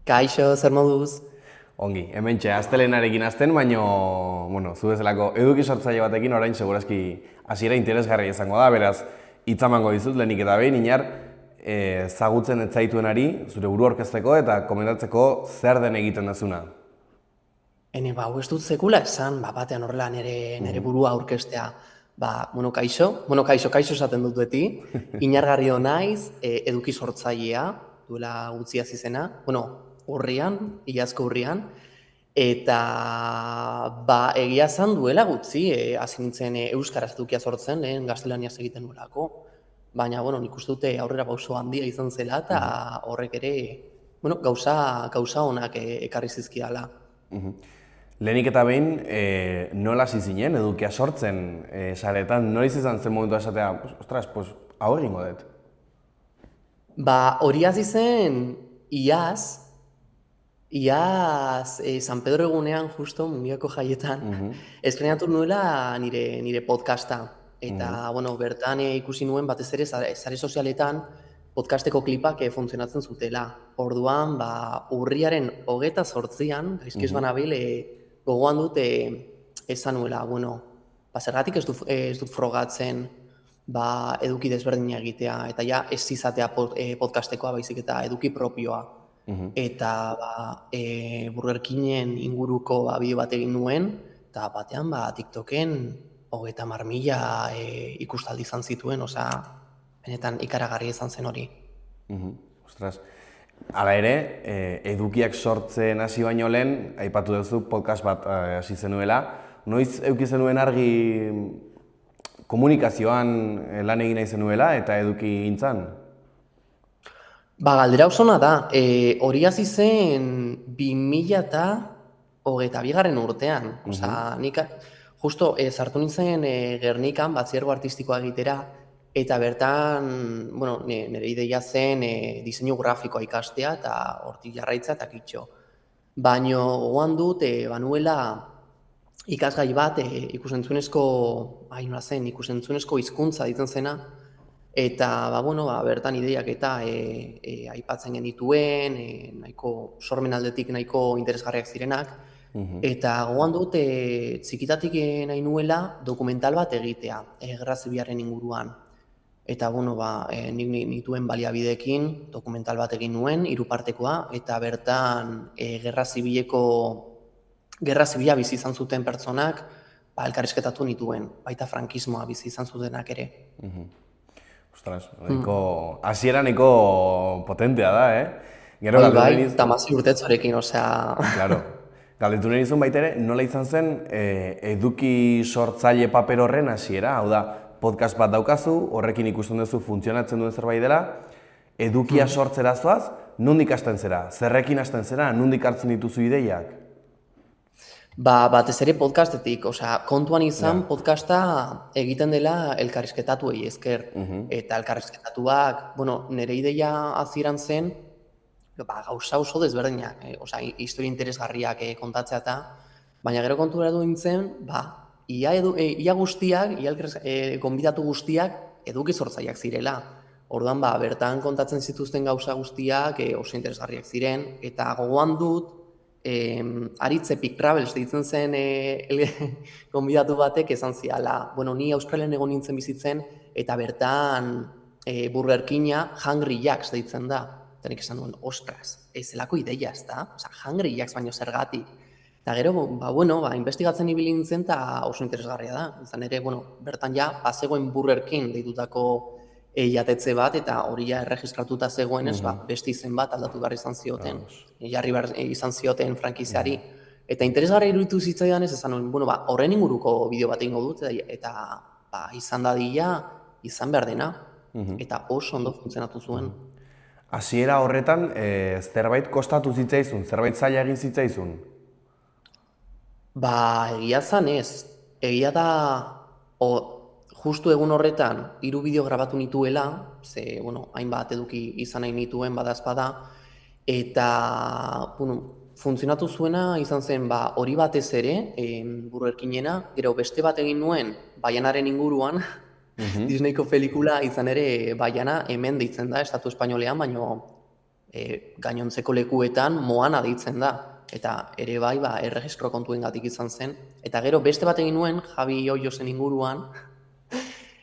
Kaixo, zer moduz? Ongi, hementxe, astelenarekin hasten, baino, zu bezalako eduki sortzaile batekin orain segurazki hasiera interesgarria izango da, beraz, hitzamango dizut lehenik eta behin, Iñar, zagutzen ez zaituenari, zure buru aurkezteko eta komentatzeko zer den egiten dezuna. Hau ez dut sekula esan, batean horrela nire burua aurkeztea. Kaixo esaten dut beti, Iñargarrio naiz, eduki sortzailea, duela gutxiaz izena, urrian, iazko urrian, eta egia zan duela gutxi, hasi nintzen euskaraz edukia sortzen, lehen gaztelaniaz egiten nuelako, baina nik uste dute aurrera pauso handia izan zela, eta horrek ere gauza honak ekarri zizkiala. Lehenik eta behin, nola hasi zinen edukia sortzen saretan, noiz izan zen momentua esatea, hau egingo dut? Hori hasi zen iaz San Pedro egunean, justo, Mungiako jaietan, estrenatu nuela nire podcasta. Eta, bertan ikusi nuen batez ere sare sozialetan podcasteko klipak funtzionatzen zutela. Orduan, urriaren 28an, gaizki ez banabil, gogoan dute esan nuela, zergatik ez dut frogatzen eduki desberdina egitea, eta ja ez izatea podcastekoa baizik eta eduki propioa. Eta Burger Kingen inguruko bideo bat egin nuen, eta batean TikToken 30.000 ikustaldi izan zituen, benetan ikaragarria izan zen hori. Ostras. Hala ere, edukiak sortzen hasi baino lehen, aipatu duzu podcast bat hasi zenuela. Noiz eduki zenuen argi komunikazioan lan egin nahi zenuela eta eduki gintzan? Galdera oso ona da. Hori hasi zen 2022 urtean. Nik justo sartu nintzen Gernikan ziergo artistikoa egitera, eta bertan, nire ideia zen diseinu grafikoa ikastea eta hortik jarraitza eta kitxo. Baina gogoan dut, banuela ikasgai bat ikusentzunezko hizkuntza ditzen zena, eta bertan ideiak eta aipatzen genituen, nahiko sormen aldetik nahiko interesgarriak zirenak, eta gogoan dut txikitatik nahi nuela dokumental bat egitea, Gerra Zibilaren inguruan. Eta nik nituen baliabideekin dokumental bat egin nuen, 3 partekoa, eta bertan Gerra Zibila bizi izan zuten pertsonak elkarrizketatu nituen, baita frankismoa bizi izan zutenak ere. Ostras, hasiera nahiko potentea da, Gero eta 16 urtetzorekin, Claro. Galdetu nahi nizun baita ere, nola izan zen eduki sortzaile paper horren hasiera, hau da, podcast bat daukazu, horrekin ikusten duzu funtzionatzen duen zerbait dela, edukia sortzera zoaz, nondik hasten zera? Zerrekin hasten zera? Nondik hartzen dituzu ideiak? Batez ere podcastetik, kontuan izan podcasta egiten dela elkarrizketatuei esker, eta elkarrizketatuak, nire ideia hasieran zen, gauza oso desberdinak, historia interesgarriak kontatzea eta, baina gero kontura du nintzen, ia guztiak, gonbidatu guztiak eduki sortzaileak zirela. Orduan, bertan kontatzen zituzten gauza guztiak oso interesgarriak ziren, eta gogoan dut, Aritz Epic Travels deitzen zen gonbidatu batek esan ziala. Ni Australian egon nintzen bizitzen, eta bertan Burger Kinga Hungry Jacks deitzen da. Eta nik esan duen, ostras, ez zelako ideia, ez da? Hungry Jacks baino zergatik. Eta gero, investigatzen ibili nintzen eta oso interesgarria da. Izan ere, bertan bazegoen Burger King deitutako jatetxe bat, eta hori erregistratuta zegoenez, beste izen bat aldatu behar izan zioten. Jarri behar izan zioten frankiziari. Eta interesgarria iruditu zitzaidan ez, esan nuen, horren inguruko bideo bat egingo dut, eta izan dadila, izan behar dena. Eta oso ondo funtzionatu zuen. Hasiera horretan, zerbait kostatu zitzaizun, zerbait zaila egin zitzaizun? Egia zan ez. Egia da, justu egun horretan, 3 bideo grabatu nituela, hainbat eduki izan nahi nituen badazpada, eta funtzionatu zuena izan zen hori batez ere, Burger Kingena, gero beste bat egin nuen Baianaren inguruan, Disneyko pelikula izan ere Baiana hemen deitzen da, estatu espainolean, baino gainontzeko lekuetan Moana deitzen da. Eta ere erregistro kontuengatik izan zen. Eta gero beste bat egin nuen Javi Oiosen inguruan,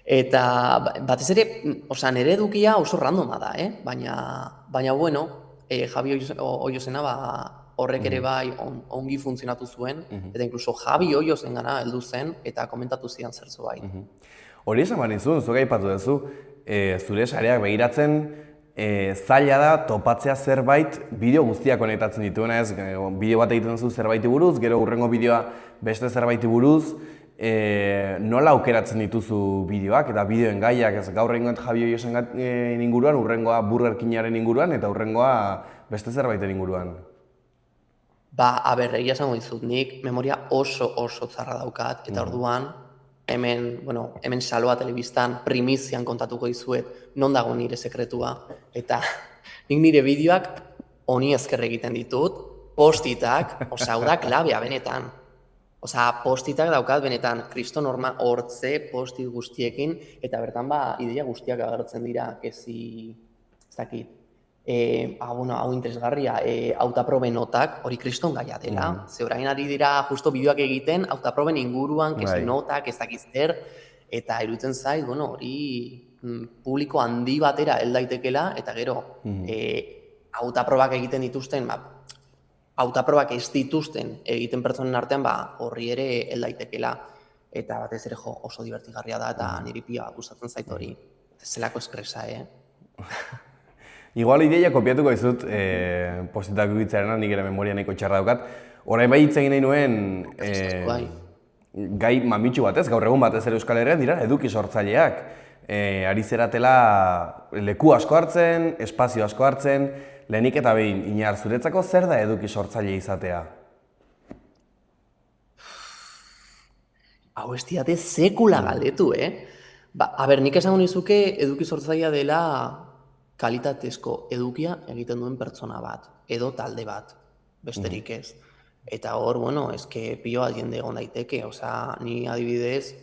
eta batez ere, nire edukia oso randoma da, baina Javi Oiosena horrek ere ongi funtzionatu zuen, eta inkluso Javi Oiosen gana heldu zen, eta komentatu zidan zertzo bai. Hori esan behar nizun, zuek aipatu duzu, zure sareak begiratzen, zaila da topatzea zerbait bideo guztiak konektatzen dituena, ez? Bideo bat egiten duzu zerbaiti buruz, gero hurrengo bideoa beste zerbaiti buruz, nola aukeratzen dituzu bideoak eta bideoen gaiak, ez gaur egingoet Javi Oiosen inguruan, hurrengoa Burger Kingaren inguruan eta hurrengoa beste zerbaiten inguruan? Egia esango dizut, nik memoria oso txarra daukat, eta orduan, hemen Saloa telebistan primizian kontatuko dizuet non dago nire sekretua, eta nik nire bideoak honi esker egiten ditut, postitak, hau da klabea benetan. Postitak daukat benetan, kriston hortze postit guztiekin, eta bertan ideia guztiak agertzen dira, ez dakit. Hau interesgarria, autaproben notak, hori kriston gaia dela. Ze orain ari dira justo bideoak egiten, autaproben inguruan, notak, ez dakiz zer, Eta iruditzen zait, bueno, hori publiko handi batera hel daitekela, eta gero, hautaprobak egiten dituzten, hautaprobak ez dituzten egiten pertsonen artean, horri ere hel daitekela. Eta batez ere oso divertigarria da, eta niri pila gustatzen zait hori. Zelako eskresa, Igual ideia kopiatuko dizut, postitak ukitzarena, nik ere memoria nahiko txarra daukat. Orain bai hitz egin nahi nuen, gai mamitsu batez, gaur egun batez ere Euskal Herrian dira, eduki sortzaileak. Ari zeratela leku asko hartzen, espazio asko hartzen, lehenik eta behin, Iñar, zuretzako zer da eduki sortzaile izatea? Hau ez diate sekula galdetu, nik esango nizuke eduki sortzailea dela kalitatezko edukia egiten duen pertsona bat, edo talde bat, besterik ez. Eta hor, eske pilo bat jende egon daiteke, osea, ni adibidez,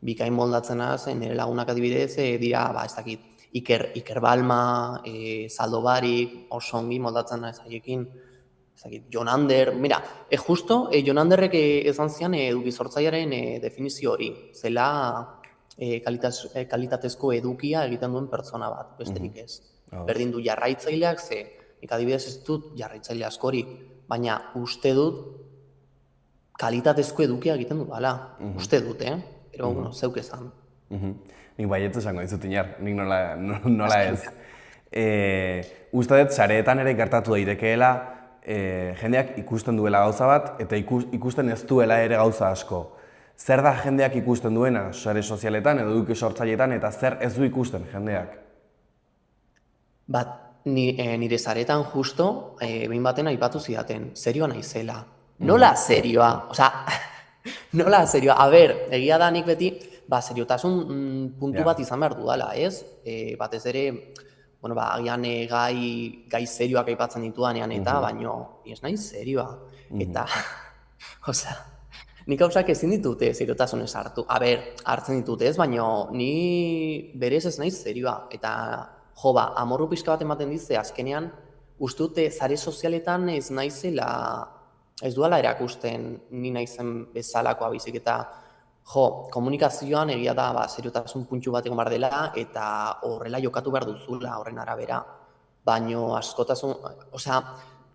bikain moldatzen naz, nire lagunak adibidez, dira, ez dakit, Iker Balma, Zaldo Barik, oso ongi moldatzen naz haiekin, ez dakit, Jon Ander, mira, justo, Jon Anderrek esan zian eduki sortzailearen definizio hori, zela kalitatezko edukia egiten duen pertsona bat, besterik ez. Berdin du jarraitzaileak, ze nik adibidez ez dut jarraitzaile askorik, baina uste dut kalitatezko edukia egiten dut dela. Uste dut, Pero, zeuk esan. Nik baietz esango dizut, Iñar, nik nola ez. Uste dut, sareetan ere gertatu daitekeela, jendeak ikusten duela gauza bat, eta ikusten ez duela ere gauza asko. Zer da jendeak ikusten duena sare sozialetan edo eduki sortzailetan, eta zer ez du ikusten jendeak? Nire zaretan justo, behin baten aipatu zidaten, serioa naizela. Nola serioa? Osea, nola serioa? A ber, egia da nik beti, seriotasun puntu bat izan behar dudala, ez? Batez ere, agian gai serioak aipatzen ditudanean eta, baino, ez nahi serioa. Eta, osea, nik gauzak ezin ditute seriotasunez hartu. A ber, hartzen ditute ez, baino, ni berez ez nahi serioa. Eta, amorru pixka bat ematen dize, azkenean, ustute zare sozialetan ez naizela, ez duala erakusten ni naizen bezalakoa baizik eta, komunikazioan egia da, seriotasun puntxu bat egon behar dela, eta horrela jokatu behar duzula, horren arabera. Baino askotasun, osea,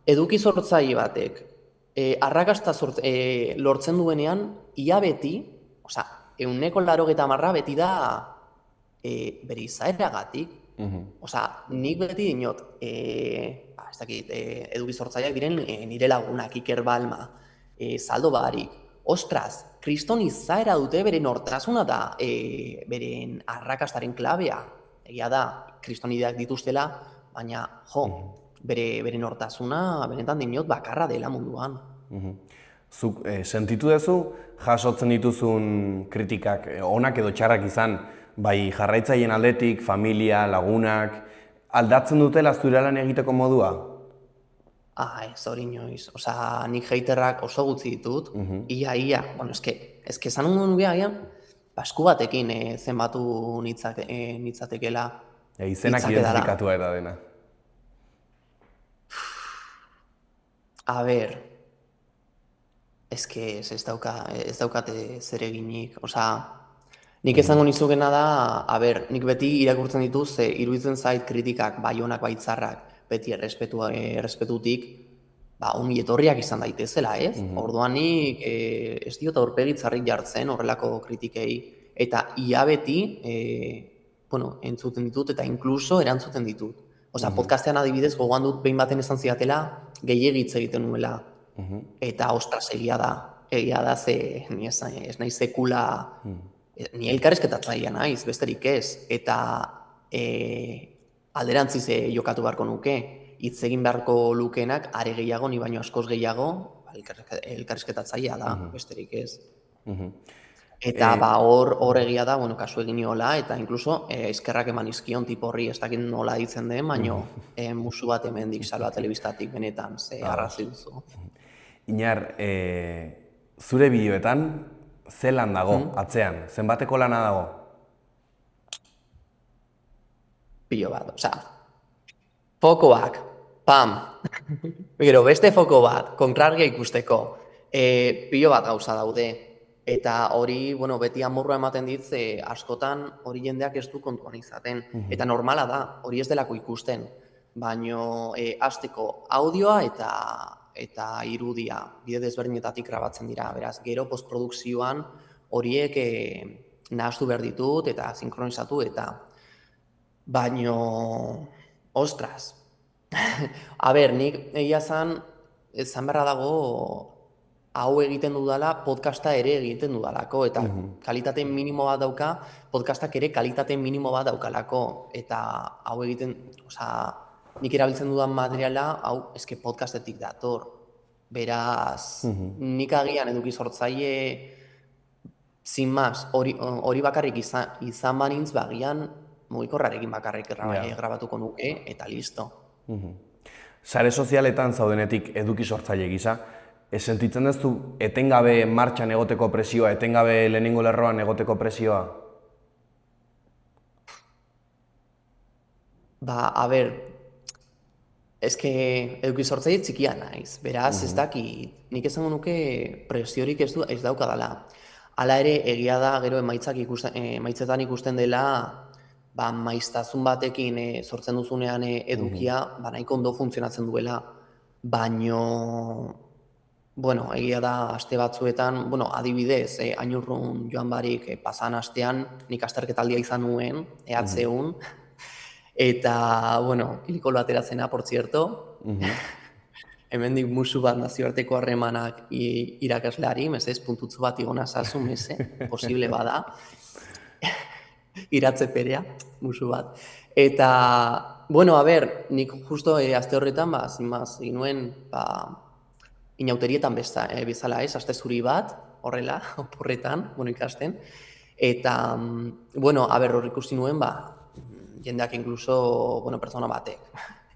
eduki sortzaile batek, arrakasta lortzen duenean, ia beti, osea, 180 beti da bere izaeragatik. Osea, nik beti dinot, ez dakit, eduki sortzaileak diren nire lagunak, Iker Balma, Zaldo Barik, ostras, kriston izaera dute beren nortasuna da, beren arrakastaren klabea. Egia da, kriston ideak dituztela, baina, bere nortasuna, benetan dinot, bakarra dela munduan. Zuk sentitu duzu, jasotzen dituzun kritikak, onak edo txarrak izan, bai jarraitzaileen aldetik, familia, lagunak, aldatzen dutela zure lan egiteko modua? Ez hori inoiz. Osea, nik haterrak oso gutxi ditut, ia. Eske esan nuke agian, esku batekin zenbatu nitzatekela. Izenak identifikatua eta dena. A ber, eske ez daukate zereginik, osea, nik esango nizukena da, nik beti irakurtzen dituz, iruditzen zait kritikak, bai onak, bai txarrak, beti errespetutik, ongi etorriak izan daitezela, ez? Orduan nik ez diot aurpegi txarrik jartzen horrelako kritikei, eta ia beti, entzuten ditut, eta inkluso erantzuten ditut. Osea, podcastean adibidez, gogoan dut behin baten esan zidatela, gehiegitz egiten nuela, eta ostras, egia da, ze ez nahi sekula, ni elkarrizketatzailea naiz, besterik ez, eta alderantziz jokatu beharko nuke, hitz egin beharko lukeenak, are gehiago, ni baino askoz gehiago, elkarrizketatzailea da, besterik ez. Eta hor egia da, kasu egin niola, eta inkluso eskerrak eman izkion tipo horri, ez dakit nola ditzen den, baino musu bat hemendik Salva telebistatik benetan, ze arrazi duzu. Iñar, zure bideoetan, ze lan dago, atzean? Zenbateko lana dago? Pilo bat, osea, fokoak, pam, gero beste foko bat, kontrargia ikusteko, pilo bat gauza daude, Eta hori, bueno, beti amorrua ematen dit, askotan hori jendeak ez du kontuan izaten. Eta normala da, hori ez delako ikusten. Baino hasteko audioa eta irudia bide desberdinetatik grabatzen dira. Beraz, gero postprodukzioan horiek nahastu behar ditut eta sinkronizatu eta baino, ostras. A ber, nik egia zan beharra dago hau egiten dudala, podcasta ere egiten dudalako, eta kalitate minimo bat dauka, podcastak ere kalitate minimo bat daukalako, eta hau egiten, nik erabiltzen dudan materiala, hau, eske podcastetik dator. Beraz, nik agian eduki sortzaile, sin más, hori bakarrik izan banintz, bagian, mugikorrarekin bakarrik grabatuko nuke, eta listo. Sare sozialetan zaudenetik eduki sortzaile gisa, sentitzen duzu etengabe martxan egoteko presioa, etengabe lehenengo lerroan egoteko presioa? A ber, eske eduki sortzaile txikia naiz, beraz ez dakit, nik esango nuke presiorik ez daukadala. Hala ere, egia da, gero emaitzetan ikusten dela, maiztasun batekin sortzen duzunean edukia, nahiko ondo funtzionatzen duela, baino, bueno, egia da, aste batzuetan, adibidez, hainurrun joan barik pasan astean, nik azterketaldia izan nuen, EH1, eta, bueno, kilikolo ateratzena, por cierto, hemendik musu bat nazioarteko harremanak irakasleari, mesez, puntutzu bat igona zazu, posible bada, iratze perea, musu bat. Eta, bueno, a ber, nik justo aste horretan, egin nuen, inauterietan bezala ez, aste zuri bat, horrela, oporretan, ikasten. Eta, bueno, a ber, hor ikusi nuen, jendeak inkluso, pertsona batek,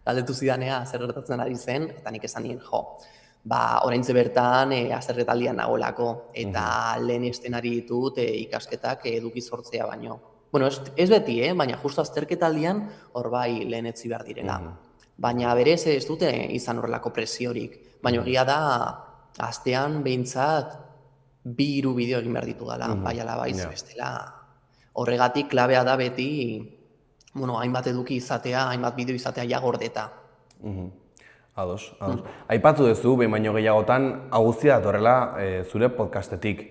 galdetu zidanea zer gertatzen ari zen, eta nik esan nien, oraintze bertan azterketaldian nagoelako, eta lehen estenari ditut ikasketak eduki sortzea baino. Bueno, ez beti, baina justo azterketaldian hor bai lehen etzi behar direla. Baina berez ez dute izan horrelako presiorik. Baina egia da, astean behintzat 2-3 bideo egin behar ditu dela, bai ala baiz bestela. Horregatik klabea da beti, hainbat eduki izatea, hainbat bideo izatea ja gordeta. Ados. Aipatu duzu, behin baino gehiagotan, hau guztia datorrela zure podcastetik.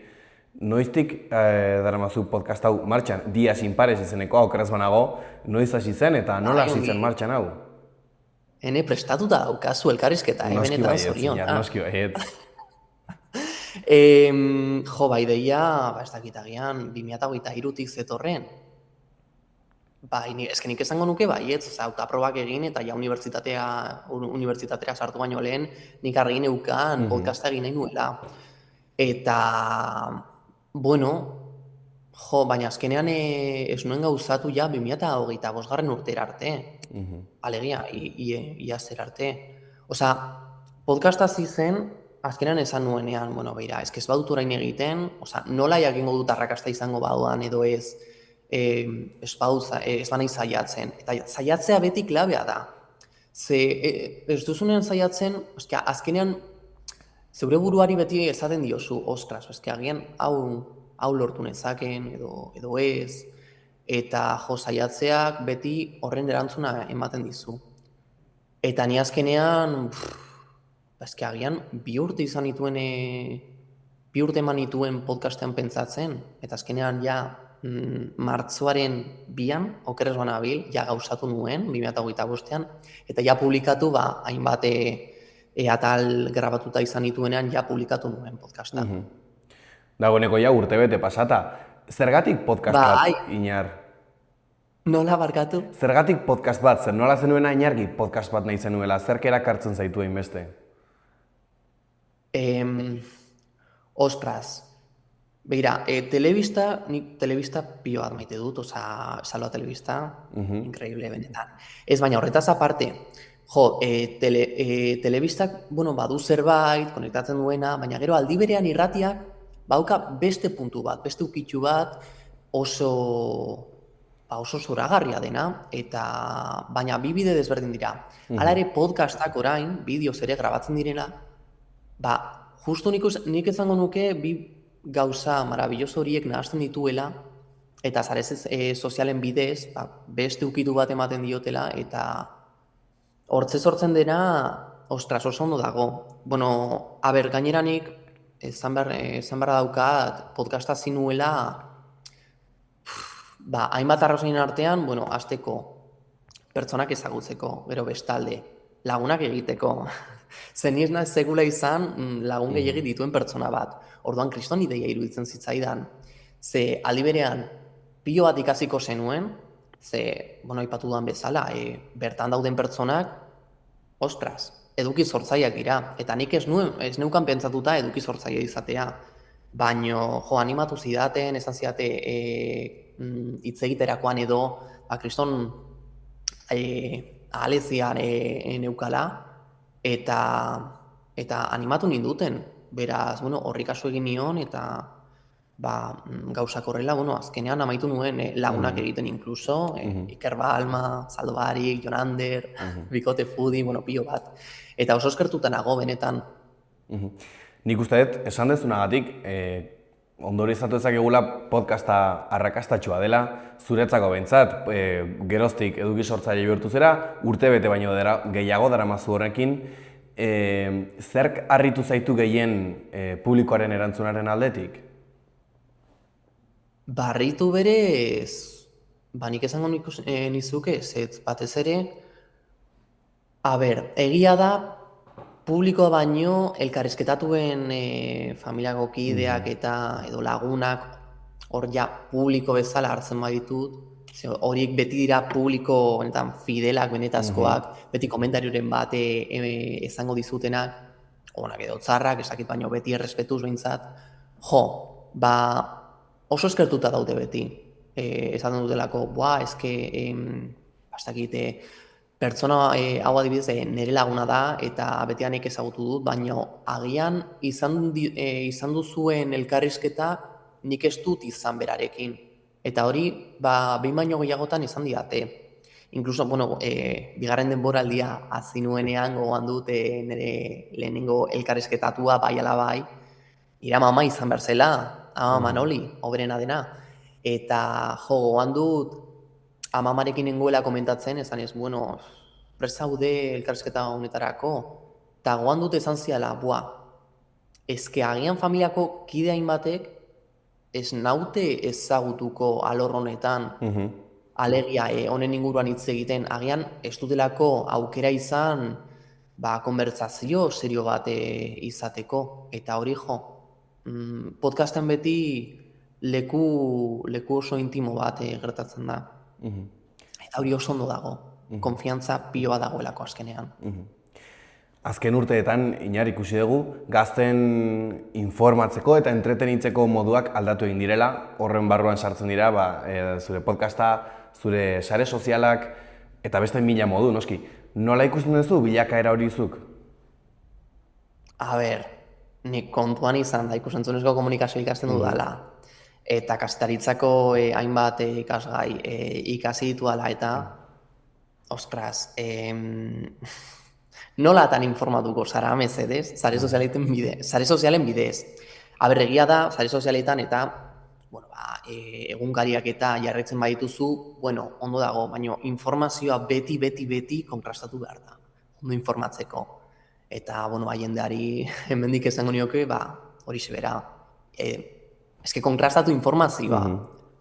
Noiztik daramazu podcast hau martxan, Días Impares izeneko, aukeraz banago, noiz hasi zen eta nola hasi zen martxan hau? Hene prestatuta daukazu elkarrizketa, benetan zorion. Noski baiet. Ideia, ez dakit agian, 2023tik zetorren. Eske nik esango nuke baiet, hautaprobak egin eta ja unibertsitatera sartu baino lehen, nik argin eukan podcasta egin nahi nuela. Eta, bueno, baina azkenean ez nuen gauzatu ja 2025 urtera arte. Alegia, iazter arte. Podcasta zen, azkenean esan nuenean, beira, ez badut orain egiten, nola jakingo dut arrakasta izango baduan edo ez banai zaiatzen. Eta zaiatzea beti klabea da. Ez duzunean zaiatzen, azkenean zeure buruari beti esaten diozu, ostras, agian hau lortu nezaken edo ez, eta zaiatzeak beti horren erantzuna ematen dizu. Eta ni azkenean, agian 2 urte izan nituen, 2 urte eman nituen podcastean pentsatzen, eta azkenean ja martzoaren 2an, okerrez banabil, ja gauzatu nuen, 2025ean, eta ja publikatu hainbat atal grabatuta izan nituenean ja publikatu nuen podcasta. Dagoeneko ja urtebete pasata. Zergatik podcast bat, Iñar? Nola barkatu? Zergatik podcast bat, zer nola zenuena Iñargi podcast bat nahi zenuela, zerk erakartzen zaitu hainbeste? Ostras, begira, nik telebista pilo bat maite dut, Salva Telebista, increíble benetan. Ez baina horretaz aparte, telebistak, badu zerbait, konektatzen duena, baina gero aldi berean irratiak, bauka beste puntu bat, beste ukitxu bat, oso zoragarria dena, eta baina 2 bide desberdin dira. Hala ere podcastak orain, bideoz ere grabatzen direla, justo nik izango nuke gauza marabilloso horiek nahazten dituela, eta sare sozialen bidez, beste ukitu bat ematen diotela, eta hortze sortzen dena, ostras, oso ondo dago. Bueno, gaineranik, esan beharra daukat, podcasta zinuela, hainbat arrazoien artean, bueno, hasteko pertsonak ezagutzeko, gero bestalde, lagunak egiteko. Zen ez naiz sekula izan lagun gehiegi dituen pertsona bat. Orduan, kriston ideia iruditzen zitzaidan. Ze aldi berean, pilo bat ikasiko zenuen, ze, bueno, aipatu dudan bezala, bertan dauden pertsonak, ostras, eduki sortzaileak dira. Eta nik ez neukan pentsatuta eduki sortzaile izatea. Baino, animatu zidaten, esan zidate hitz egiterakoan edo, kriston ahalezian neukala, eta animatu ninduten. Beraz, bueno, horri kasu egin nion, eta gauzak horrela, bueno, azkenean amaitu nuen lagunak egiten inkluso, Ikerba, Alma, Zaldobarik, Jonander, Bikote Fudi, bueno, pilo bat. Eta oso eskertuta nago, benetan. Nik uste dut, esan dezunagatik, ondori izatu ezakegula podcasta arrakastatxua dela, zuretzako behintzat, geroztik eduki sortzaile bihurtu zera, urte bete baino gehiago daramazu horrekin. Zerk harritu zaitu gehien publikoaren erantzunaren aldetik? Barritu berez, nik esango nizuke, batez ere, egia da, publikoa baino elkarrizketatuen familiako kideak eta edo lagunak hor ja publiko bezala hartzen baditut, horiek beti dira publiko benetan fidelak, benetazkoak, beti komentarioren bat esango dizutenak, onak edo txarrak, esakit baino beti errespetuz behintzat, oso eskertuta daude beti. Esaten dutelako, pertsona hau adibidez nire laguna da eta betianik ezagutu dut, baina agian izan duzuen elkarrizketa nik ez dut izan berarekin. Eta hori, behin baino gehiagotan izan didate. Inkluso, bigarren denboraldia hasi nuenean gogoan dut nire lehenengo elkarrizketatua bai ala bai, ira mama izan behar zela, ama Manoli, oberena dena. Eta gogoan dut, amamarekin nengoela komentatzen, esan ez, prest zaude elkarrizketa honetarako, eta gogoan dut esan ziala, ezke agian familiako kideain batek ez naute ezagutuko alor honetan, alegia honen inguruan hitz egiten, agian ez dutelako aukera izan konbertsazio serio bat izateko, eta hori podcasten beti leku oso intimo bat gertatzen da. Eta hori oso ondo dago, konfiantza pilo bat dagoelako azkenean. Azken urteetan, Iñar, ikusi dugu, gazten informatzeko eta entretenitzeko moduak aldatu egin direla, horren barruan sartzen dira, zure podcasta, zure sare sozialak, eta beste mila modu, noski. Nola ikusten duzu bilakaera hori zuk? Nik kontuan izan da ikusentzunezko komunikazio ikasten dudala, eta kazetaritzako hainbat ikasgai ikasi ditudala, eta, ostras, nola tan informatuko zara, mesedez, sare sozialen bidez. Egia da, sare sozialetan eta egunkariak eta jarraitzen badituzu, ondo dago, baina informazioa beti kontrastatu behar da, ondo informatzeko. Eta, jendeari hemendik esango nioke, hori sebera, eske kontrastatu informazioa,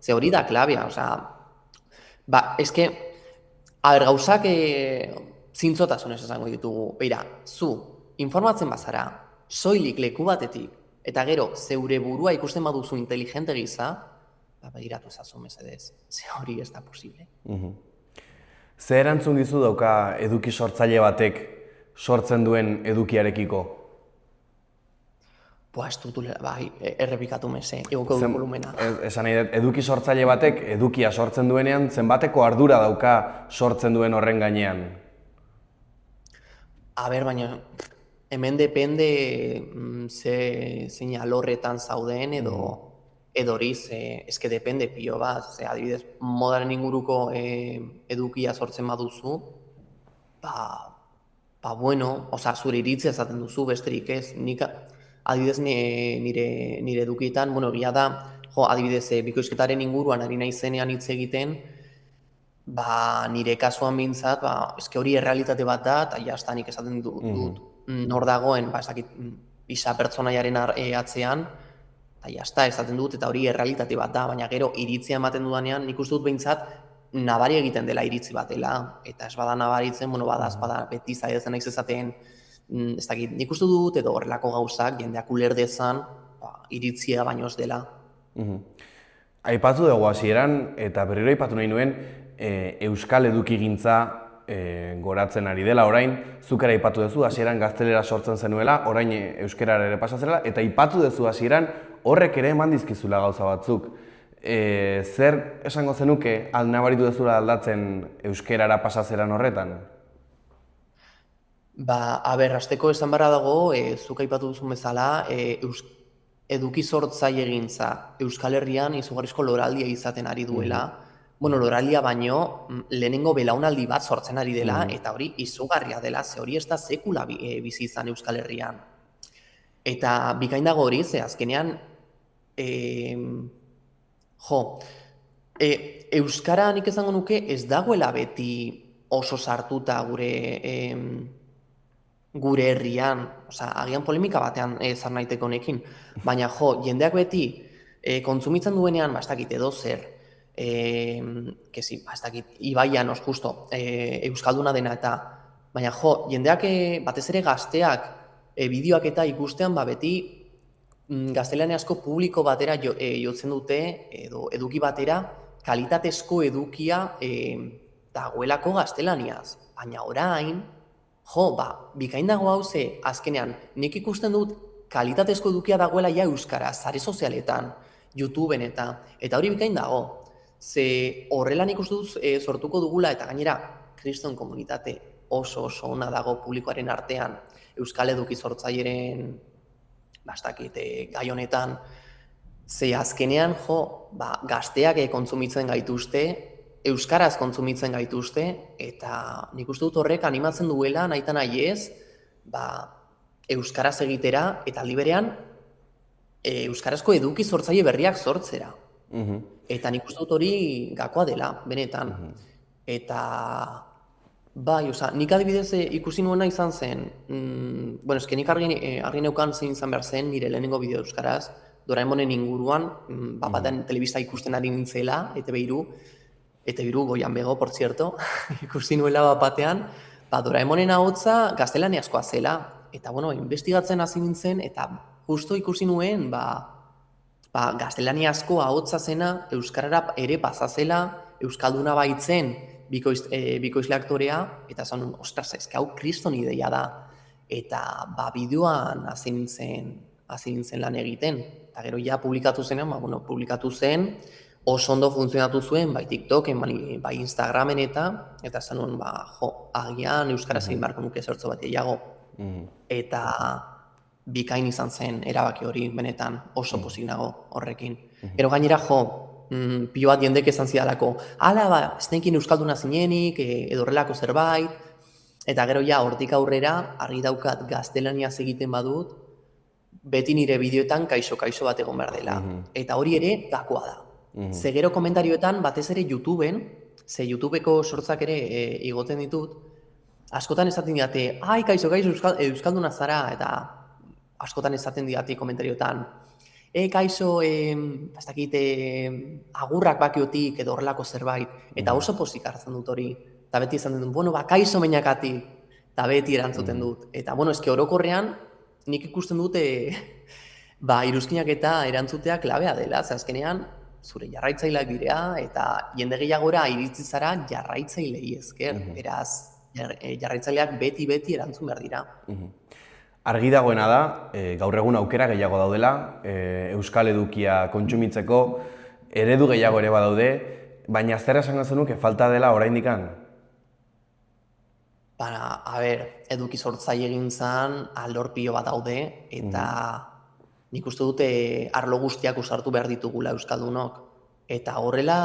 ze hori da klabea, gauzak zintzotasunez esango ditugu, zu, informatzen bazara, soilik leku batetik, eta gero, zeure burua ikusten baduzu inteligente giza, begiratu ezazu mesedez, ze hori ez da posible. Ze erantzun dizu dauka eduki sortzaile batek sortzen duen edukiarekiko? Ez dut, errepikatu meze, egoko du volumena. Esan nahi dut, eduki sortzaile batek edukia sortzen duenean, zenbateko ardura dauka sortzen duen horren gainean? Baina, hemen depende zein alorretan zauden edo hori, eske depende pilo bat, adibidez, modaren inguruko edukia sortzen baduzu, zure iritzia esaten duzu, besterik ez, adibidez nire edukietan, bueno, egia da, adibidez, bikoizketaren inguruan ari naizenean hitz egiten, nire kasuan behintzat, eske hori errealitate bat da, eta jazta nik esaten dut nor dagoen, ez dakit, isa pertsonaiaren atzean, eta jazta esaten dut, eta hori errealitate bat da, baina gero iritzia ematen dudanean, nik uste dut behintzat, nabari egiten dela iritzi batela, eta ez bada nabaritzen, bada beti zaidezen naiz ezaten, ez dakit, nik uste dut, edo horrelako gauzak, jendeak uler dezan, iritzia baino ez dela. Aipatu dugu hasieran, eta berriro aipatu nahi nuen, euskal edukigintza goratzen ari dela, orain, zuk ere aipatu duzu, hasieran gaztelera sortzen zenuela, orain euskerara ere pasatzela, eta aipatu duzu hasieran, horrek ere eman dizkizula gauza batzuk. Zer esango zenuke nabaritu dezula aldatzen euskerara pasatzeran horretan? Hasteko esan barra dago, zuk aipatu duzun bezala, eduki sortzaile egintza Euskal Herrian izugarrizko loraldia izaten ari duela. Bueno, loraldia baino, lehenengo belaunaldi bat sortzen ari dela, eta hori izugarria dela, ze hori ez da sekula bizi izan Euskal Herrian. Eta bikain dago hori, ze azkenean, Euskara nik esango nuke ez dagoela beti oso sartuta gure herrian, agian polemika batean zar naiteko honekin, baina jendeak beti kontsumitzen duenean, ez dakit edo zer, ez dakit, ibaian, justo, euskalduna dena eta, baina jendeak batez ere gazteak bideoak eta ikustean beti gaztelaniazko publiko batera jotzen dute, edo eduki batera, kalitatezko edukia dagoelako gaztelaniaz. Baina orain, bikain dago hau ze, azkenean, nik ikusten dut kalitatezko edukia dagoela ja euskaraz, sare sozialetan, YouTubeen eta hori bikain dago. Ze horrela nik uste dut sortuko dugula eta gainera kriston komunitate oso ona dago publikoaren artean, euskal eduki sortzaileren gai honetan, ze azkenean gazteak kontsumitzen gaituzte, euskaraz kontsumitzen gaituzte, eta nik uste dut horrek animatzen duela, nahita nahi ez, euskaraz egitera, eta aldi berean, euskarazko eduki sortzaile berriak sortzera. Eta nik uste dut hori gakoa dela, benetan. Eta, nik adibidez ikusi nuena izan zen, nik argi neukan zein izan behar zen, nire lehenengo bideo euskaraz, Doraemonen inguruan, batean telebista ikusten ari nintzela, ETB goian bego, por cierto, ikusi nuela batean, Doraemonen ahotsa gaztelaniazkoa zela, eta, investigatzen hasi nintzen, eta justo ikusi nuen, gaztelaniazko ahotsa zena, euskarara ere pasazela, euskalduna baitzen bikoizle aktorea, eta zan nun, ostras, ezke hau kriston ideia da, eta bideoan hasi nintzen lan egiten, eta gero ja publikatu zenean, publikatu zen, oso ondo funtzionatu zuen, bai TikToken, bai Instagramen eta zan nun, agian euskaraz egin beharko nuke zertzo bat gehiago. Eta bikain izan zen erabaki hori benetan oso pozik nago horrekin. Gero gainera pilo bat jendek esan zidalako, ez nekin euskalduna zinenik, edo horrelako zerbait, eta gero ja hortik aurrera, argi daukat gaztelaniaz egiten badut, beti nire bideoetan kaixo bat egon behar dela. Eta hori ere gakoa da. Ze gero komentarioetan, batez ere YouTubeen, ze YouTubeko sortzak ere igoten ditut, askotan esaten didate, kaixo euskalduna zara, eta askotan esaten didate komentarioetan, kaixo, ez dakit, agurrak bakiotik edo horrelako zerbait, eta oso pozik hartzen dut hori, eta beti esan dut, kaixo meinakatik, eta beti erantzuten dut. Eta, eske orokorrean, nik ikusten dute, iruzkinak eta erantzutea klabea dela, ze azkenean, zure jarraitzaileak direa, eta jende gehiagora iritsi zara jarraitzailei esker, beraz, jarraitzaileak beti erantzun behar dira. Argi dagoena da, gaur egun aukera gehiago daudela, euskal edukia kontsumitzeko, eredu gehiago ere badaude, baina zer esango zenuke falta dela oraindikan? Eduki sortzaile egintzan aldor pilo bat daude, eta nik uste dute arlo guztiak usartu behar ditugula euskaldunok. Eta horrela,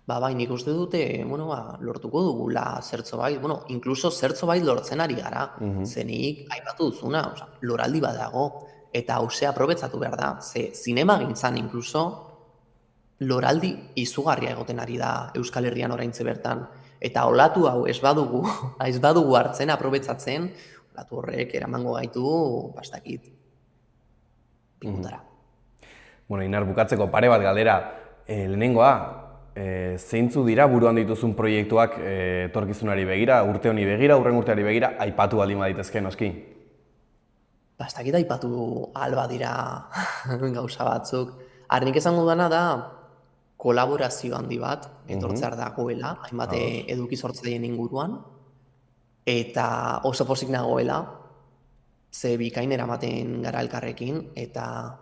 nik uste dute, lortuko dugula zertzo bait, inkluso zertzo bait lortzen ari gara. Zenik, aipatu duzuna, loraldi bat dago. Eta hause aprobetsatu behar da, ze zinema gintzan inkluso loraldi izugarria egoten ari da Euskal Herrian oraintze bertan. Eta olatu hau ez badugu hartzen, aprobetsatzen, olatu horrek eramango gaitu, bastakit, pikutara. Bueno, Inar, bukatzeko pare bat galdera. Lehenengoa, zeintzu dira buruan dituzun proiektuak etorkizunari begira, urte honi begira, urren urteari begira, aipatu baldin baditezke noski? Bastakit aipatu alba dira gauza batzuk. Nik esango dana da, kolaborazio handi bat, etortzear dagoela, hainbat eduki sortzaileen inguruan, eta oso pozik nagoela, ze bikain eramaten gara elkarrekin, eta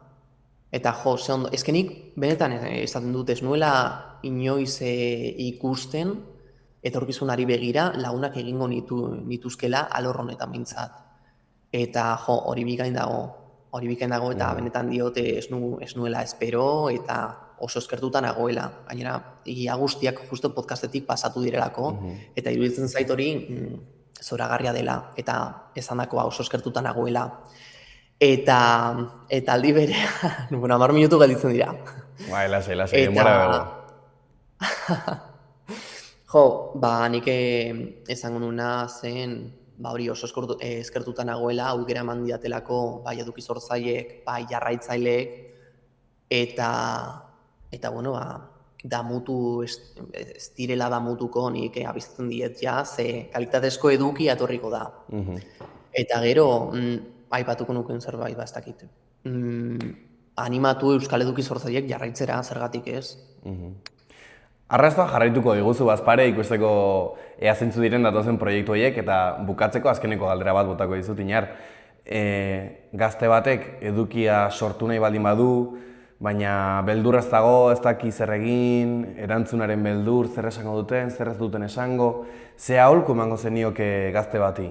jo, ze ondo, ezkenik benetan esaten dut, ez nuela inoiz ikusten, etorkizunari begira, lagunak egingo nituzkela alor honetan mintzat. Eta jo, hori bikain dago, eta benetan diote ez nuela espero, eta oso eskertuta nagoela. Gainera, egia guztiak justo podcastetik pasatu direlako, eta iruditzen zait hori zoragarria dela, eta esandakoa oso eskertuta nagoela. Eta aldi berean, bueno, 10 minutu gelditzen dira. Bai, lasai, denbora dago. Jo, nik esango nuna zen, hori oso eskertuta nagoela, aukera eman diatelako bai eduki sortzaileek, bai jarraitzaileek, eta bueno, damutu, ez direla damutuko nik abizatzen diet ja, ze kalitatezko eduki etorriko da. Eta gero, aipatuko nuken zerbait, ez dakit. Animatu euskal eduki sortzaileek jarraitzera, zergatik ez. Arrastoa jarraituko diguzu bazpare ikusteko ea zeintzu diren datozen proiektu horiek eta bukatzeko azkeneko galdera bat botako dizut, Inar. Gazte batek edukia sortu nahi baldin badu, baina beldurra ez dago, ez daki zer egin, erantzunaren beldur, zer esango duten, zer ez duten esango, ze aholku emango zenioke gazte bati?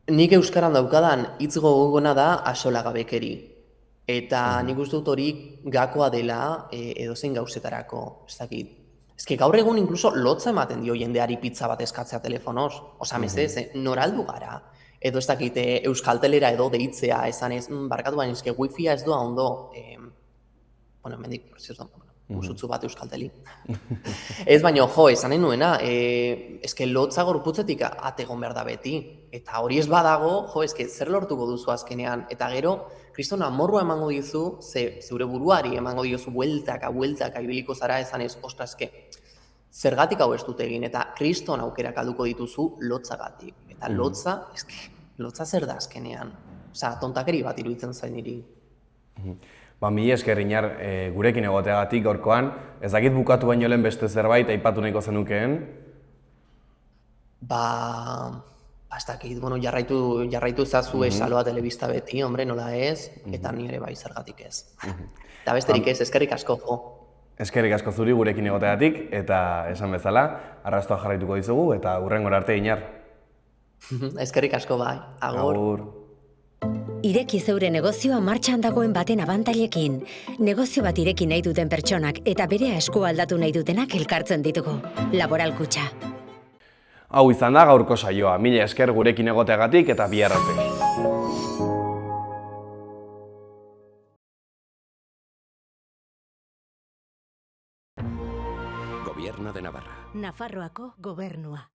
Nik euskaran daukadan hitz gogona da axolagabekeri. Eta nik uste dut hori gakoa dela edozein gauzetarako, ez dakit. Ez que gaur egun inkluso lotza ematen dio jendeari pizza bat eskatzea telefonoz. Osa, mesedez, noraldu gara. Edo ez dakit euskaltelera edo deitzea, esan ez, barkatu baina eske wifia ez doa ondo. Bueno, mendik, usutzu bat euskalteli. Ez baina, jo, esanen nuena, eske lotza gorputzetik ategon behar da beti. Eta hori ez badago, jo, eske zer lortuko duzu azkenean. Eta gero, kriston amorrua emango dizu, zeure buruari emango diozu bueltaka ibiliko zara esan ez, ostras, zergatik hau ez dut egin, eta kriston aukerak alduko dituzu lotzagatik. Eta lotza zer da azkenean. Osa, tontakeri bat iruditzen zain niri. Mila esker, Inar, gurekin egoteagatik gaurkoan, ez dakit bukatu baino lehen beste zerbait aipatu nahiko zenukeen? Ez dakit, bueno, jarraitu ezazu Saloa telebista beti, hombre, nola ez, eta nire bai zergatik ez. Eta besterik ez, eskerrik asko, jo. Eskerrik asko zuri gurekin egoteagatik, eta esan bezala, arrastoa jarraituko dizugu, eta hurrengora arte, Inar. Eskerrik asko bai, agur. Ireki zeure negozioa martxan dagoen baten abantailekin. Negozio bat ireki nahi duten pertsonak eta bere esku aldatu nahi dutenak elkartzen ditugu. Laboral Kutxa. Hau izan da gaurko saioa, mila esker gurekin egoteagatik eta bihar arte. Gobierno de Navarra. Nafarroako gobernua.